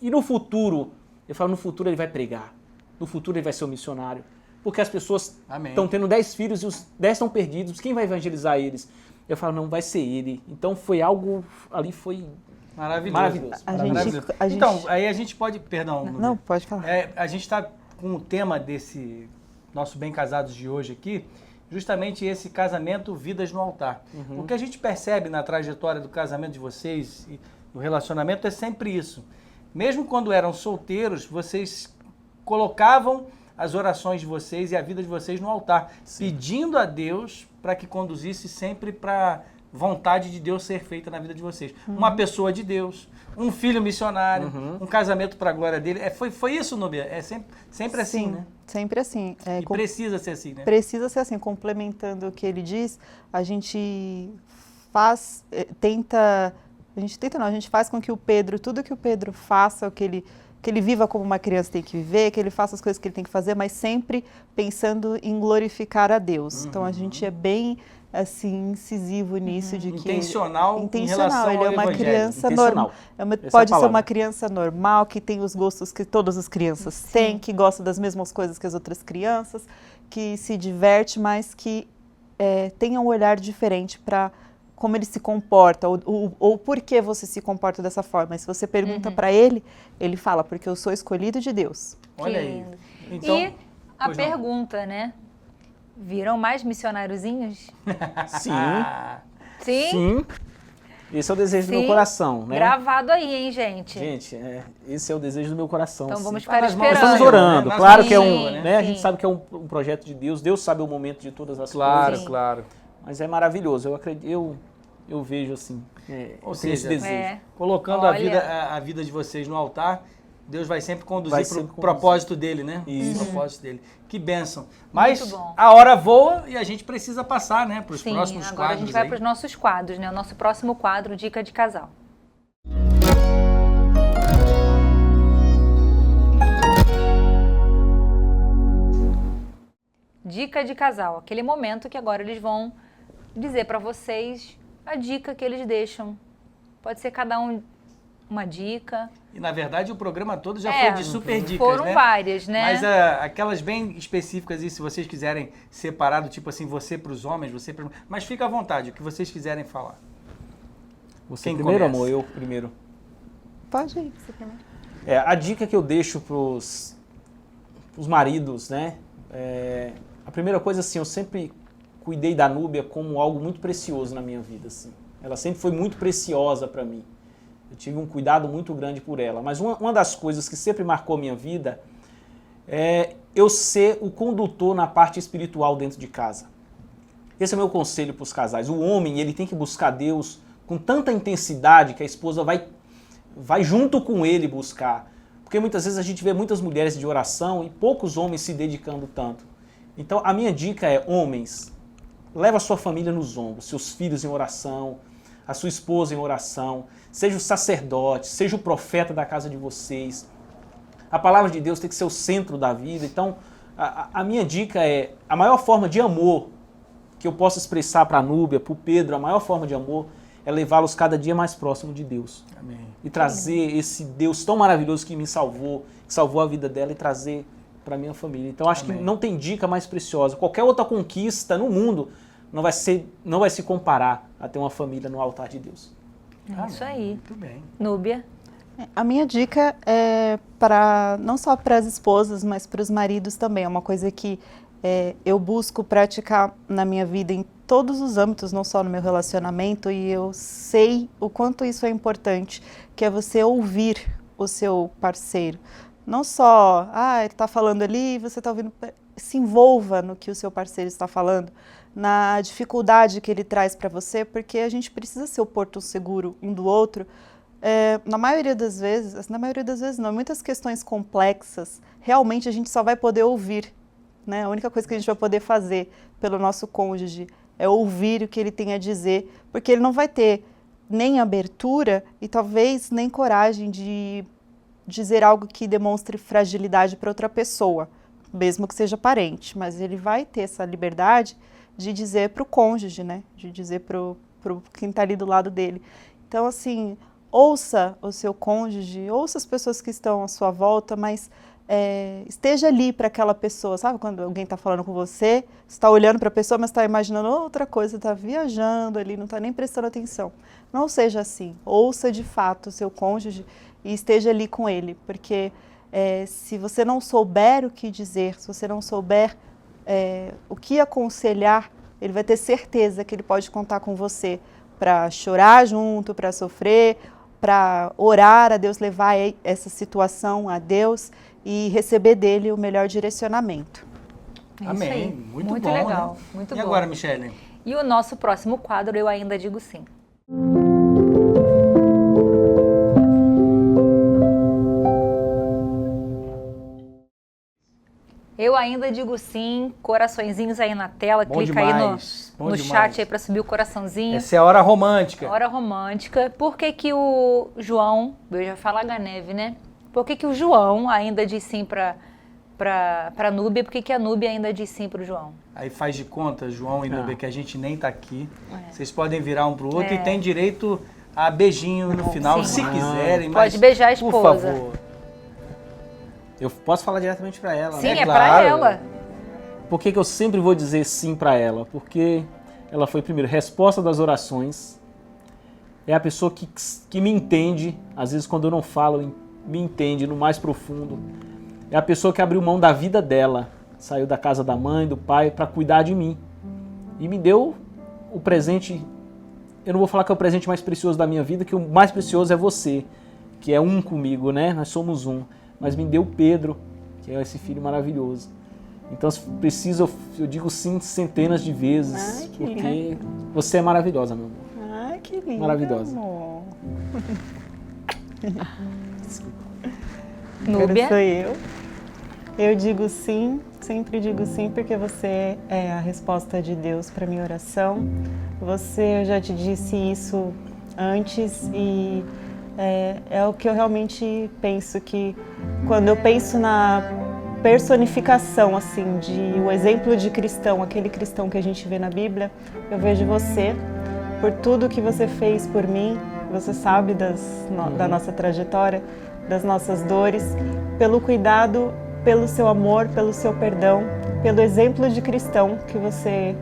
e no futuro? Eu falava, no futuro ele vai pregar. No futuro ele vai ser um missionário. Porque as pessoas Amém. estão tendo 10 filhos e os 10 estão perdidos. Quem vai evangelizar eles? Eu falo, não, vai ser ele. Então foi algo, ali foi Maravilhoso. maravilhoso. A gente- Então, aí a gente pode... Perdão. Nubia. Não, pode falar. A gente está com o tema desse nosso Bem Casados de hoje aqui, justamente esse casamento, vidas no altar. O que a gente percebe na trajetória do casamento de vocês e do relacionamento é sempre isso. Mesmo quando eram solteiros, vocês colocavam as orações de vocês e a vida de vocês no altar, pedindo a Deus para que conduzisse sempre para vontade de Deus ser feita na vida de vocês. Uma pessoa de Deus, um filho missionário, um casamento para a glória dele. Foi isso, Núbia? É sempre assim, Sim, né? sempre assim. E precisa ser assim, né? Precisa ser assim, complementando o que ele diz, a gente faz, a gente faz com que o Pedro, tudo que o Pedro faça, que ele viva como uma criança tem que viver, que ele faça as coisas que ele tem que fazer, mas sempre pensando em glorificar a Deus. Então a gente é bem assim incisivo nisso de que Intencional em relação intencional, ele é ao uma evangelho. criança Intencional. normal. Essa é a Pode ser palavra. uma criança normal, que tem os gostos que todas as crianças têm, que gosta das mesmas coisas que as outras crianças, que se diverte, mas que tenha um olhar diferente para como ele se comporta, ou por que você se comporta dessa forma. E se você pergunta para ele, ele fala, porque eu sou escolhido de Deus. Olha Que aí. lindo. Então, E a pois não. pergunta, né? Viram mais missionáriozinhos? Sim, Sim? sim. Esse é o desejo do Sim. meu coração, né? Gravado aí, hein, gente? Gente, esse é o desejo do meu coração. Então sim. vamos Tá ficar nas mãos do esperando. Estamos Senhor, orando, né? claro Nas que é mãos do um, Senhor, né? A Sim. gente sabe que é um projeto de Deus, Deus sabe o momento de todas as Claro, coisas. claro. Mas é maravilhoso, eu acredito, eu vejo assim, Ou eu tenho esse seja, desejo. Colocando Olha. a vida de vocês no altar, Deus vai sempre conduzir Vai para o sempre conduzir. propósito dele, né? Isso. O propósito dele. Que bênção. Mas Muito bom. a hora voa e a gente precisa passar, né? Para os Sim, próximos agora quadros a gente vai aí. para os nossos quadros, né? O nosso próximo quadro, Dica de Casal. Dica de casal, aquele momento que agora eles vão dizer para vocês a dica que eles deixam. Pode ser cada um uma dica. E na verdade o programa todo já foi de super dicas, Foram né? várias, né? Mas aquelas bem específicas, e se vocês quiserem separar do tipo assim, você para os homens, você para... Mas fica à vontade, o que vocês quiserem falar. Você Quem primeiro, começa? amor, eu primeiro. Pode ir, você primeiro. A dica que eu deixo pros maridos, né? A primeira coisa, assim, eu sempre cuidei da Núbia como algo muito precioso na minha vida, assim. Ela sempre foi muito preciosa para mim. Eu tive um cuidado muito grande por ela. Mas uma das coisas que sempre marcou a minha vida é eu ser o condutor na parte espiritual dentro de casa. Esse é o meu conselho para os casais. O homem, ele tem que buscar Deus com tanta intensidade que a esposa vai junto com ele buscar. Porque muitas vezes a gente vê muitas mulheres de oração e poucos homens se dedicando tanto. Então a minha dica é, homens, leva a sua família nos ombros, seus filhos em oração, a sua esposa em oração, seja o sacerdote, seja o profeta da casa de vocês. A palavra de Deus tem que ser o centro da vida. Então a minha dica é, a maior forma de amor que eu posso expressar para a Núbia, para o Pedro, a maior forma de amor é levá-los cada dia mais próximo de Deus. Amém. E trazer esse Deus tão maravilhoso que me salvou, que salvou a vida dela, e trazer para minha família. Então acho Amém. que não tem dica mais preciosa. Qualquer outra conquista no mundo não vai se comparar a ter uma família no altar de Deus. É isso aí. Muito bem. Núbia. A minha dica é não só para as esposas, mas para os maridos também. É uma coisa que eu busco praticar na minha vida todos os âmbitos, não só no meu relacionamento, e eu sei o quanto isso é importante, que é você ouvir o seu parceiro. Não só, ele está falando ali, você está ouvindo, se envolva no que o seu parceiro está falando, na dificuldade que ele traz para você, porque a gente precisa ser o porto seguro um do outro. Na maioria das vezes não, muitas questões complexas, realmente a gente só vai poder ouvir, né? A única coisa que a gente vai poder fazer pelo nosso cônjuge é ouvir o que ele tem a dizer, porque ele não vai ter nem abertura e talvez nem coragem de dizer algo que demonstre fragilidade para outra pessoa, mesmo que seja parente, mas ele vai ter essa liberdade de dizer para o cônjuge, né? De dizer para quem está ali do lado dele. Então, assim, ouça o seu cônjuge, ouça as pessoas que estão à sua volta, mas esteja ali para aquela pessoa, sabe? Quando alguém está falando com você, você está olhando para a pessoa, mas está imaginando outra coisa, está viajando ali, não está nem prestando atenção. Não seja assim. Ouça de fato o seu cônjuge e esteja ali com ele, porque se você não souber o que dizer, se você não souber o que aconselhar, ele vai ter certeza que ele pode contar com você para chorar junto, para sofrer, para orar a Deus, levar essa situação a Deus e receber dele o melhor direcionamento. Amém. Muito bom, legal, né? muito E bom. agora, Michele? E o nosso próximo quadro, Eu Ainda Digo Sim. Eu ainda digo sim, coraçõezinhos aí na tela, Bom clica demais, aí no chat aí para subir o coraçãozinho. Essa é a hora romântica. Hora romântica. Por que que o João, eu já falo Ganeve, né? Por que que o João ainda diz sim para Núbia? Por que que a Núbia ainda diz sim para o João? Aí faz de conta, João e Núbia, que a gente nem tá aqui. Vocês podem virar um pro outro e tem direito a beijinho no final, Sim. se quiserem. Pode mas, beijar a esposa. Por favor. Eu posso falar diretamente para ela, Sim, né? é claro. para ela. Por que que eu sempre vou dizer sim para ela? Porque ela foi, primeiro, resposta das orações. É a pessoa que me entende, às vezes quando eu não falo, me entende no mais profundo. É a pessoa que abriu mão da vida dela, saiu da casa da mãe, do pai, para cuidar de mim. E me deu o presente, eu não vou falar que é o presente mais precioso da minha vida, que o mais precioso é você, que é um comigo, né? Nós somos um. Mas me deu Pedro, que é esse filho maravilhoso. Então, se preciso, eu digo sim centenas de vezes, Ai, que porque lindo. você é maravilhosa, meu amor. Ai, que lindo, Maravilhosa. amor. Núbia. Agora sou eu. Eu digo sim, sempre digo sim, porque você é a resposta de Deus para minha oração. Eu já te disse isso antes e é o que eu realmente penso, que quando eu penso na personificação, assim, o exemplo de cristão, aquele cristão que a gente vê na Bíblia, eu vejo você, por tudo que você fez por mim, você sabe da nossa trajetória, das nossas dores, pelo cuidado, pelo seu amor, pelo seu perdão, pelo exemplo de cristão que você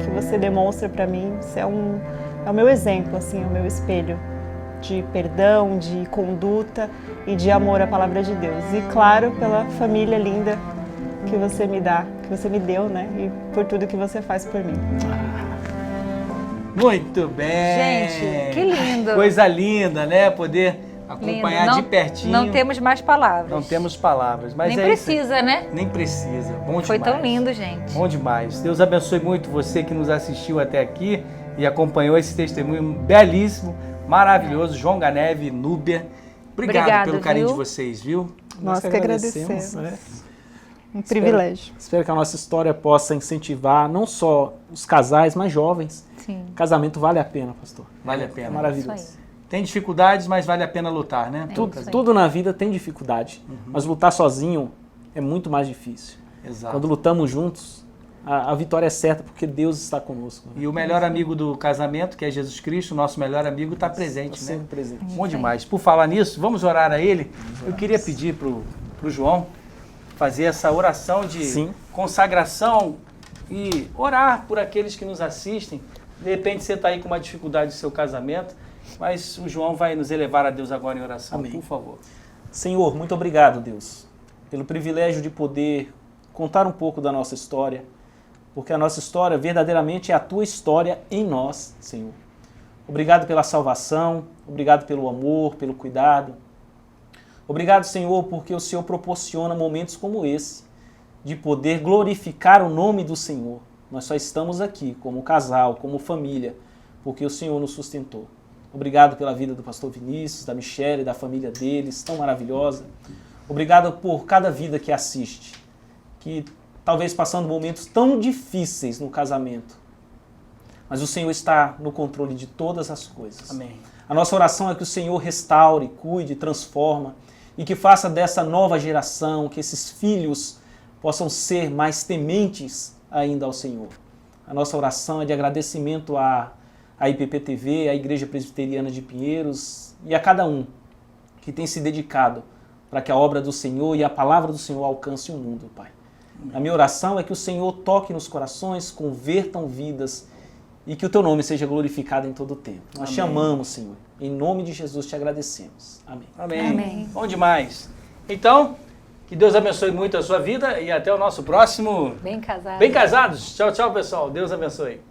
que você demonstra para mim. Você é o meu exemplo, assim, é o meu espelho de perdão, de conduta e de amor à palavra de Deus. E claro, pela família linda que você me dá, que você me deu, né? E por tudo que você faz por mim. Muito bem. Gente, que lindo. Coisa linda, né? Poder acompanhar Lindo. de pertinho. Não temos mais palavras. Não temos palavras, mas Nem é isso aí. precisa, né? Nem precisa. Bom Foi demais. tão lindo, gente. Bom demais. Deus abençoe muito você que nos assistiu até aqui e acompanhou esse testemunho belíssimo, maravilhoso. João Ganeve e Núbia. Obrigado pelo carinho viu? de vocês, viu? Nós que agradecemos. né? Um privilégio. Espero que a nossa história possa incentivar não só os casais, mas jovens. Sim. Casamento vale a pena, pastor. Vale a É pena. maravilhoso. Isso aí. Tem dificuldades, mas vale a pena lutar, né? Isso aí. Tudo na vida tem dificuldade, mas lutar sozinho é muito mais difícil. Exato. Quando lutamos juntos, a vitória é certa porque Deus está conosco. E o melhor amigo do casamento, que é Jesus Cristo, nosso melhor amigo, está presente, Está né? sempre presente. Bom demais. Por falar nisso, vamos orar a ele. Eu queria pedir pro João fazer essa oração de Sim. consagração e orar por aqueles que nos assistem. De repente você está aí com uma dificuldade no seu casamento, mas o João vai nos elevar a Deus agora em oração, Amém. por favor. Senhor, muito obrigado, Deus, pelo privilégio de poder contar um pouco da nossa história, porque a nossa história verdadeiramente é a tua história em nós, Senhor. Obrigado pela salvação, obrigado pelo amor, pelo cuidado. Obrigado, Senhor, porque o Senhor proporciona momentos como esse, de poder glorificar o nome do Senhor. Nós só estamos aqui como casal, como família, porque o Senhor nos sustentou. Obrigado pela vida do pastor Vinícius, da Michele, da família deles, tão maravilhosa. Obrigado por cada vida que assiste, que talvez passando momentos tão difíceis no casamento, mas o Senhor está no controle de todas as coisas. Amém. A nossa oração é que o Senhor restaure, cuide, transforma e que faça dessa nova geração, que esses filhos possam ser mais tementes ainda ao Senhor. A nossa oração é de agradecimento à IPP-TV, à Igreja Presbiteriana de Pinheiros e a cada um que tem se dedicado para que a obra do Senhor e a palavra do Senhor alcance o mundo, Pai. A minha oração é que o Senhor toque nos corações, convertam vidas e que o Teu nome seja glorificado em todo o tempo. Nós te amamos, Senhor. Em nome de Jesus te agradecemos. Amém. Amém. Amém. Bom demais. Então, que Deus abençoe muito a sua vida e até o nosso próximo... Bem casado. Bem casados. Tchau, tchau, pessoal. Deus abençoe.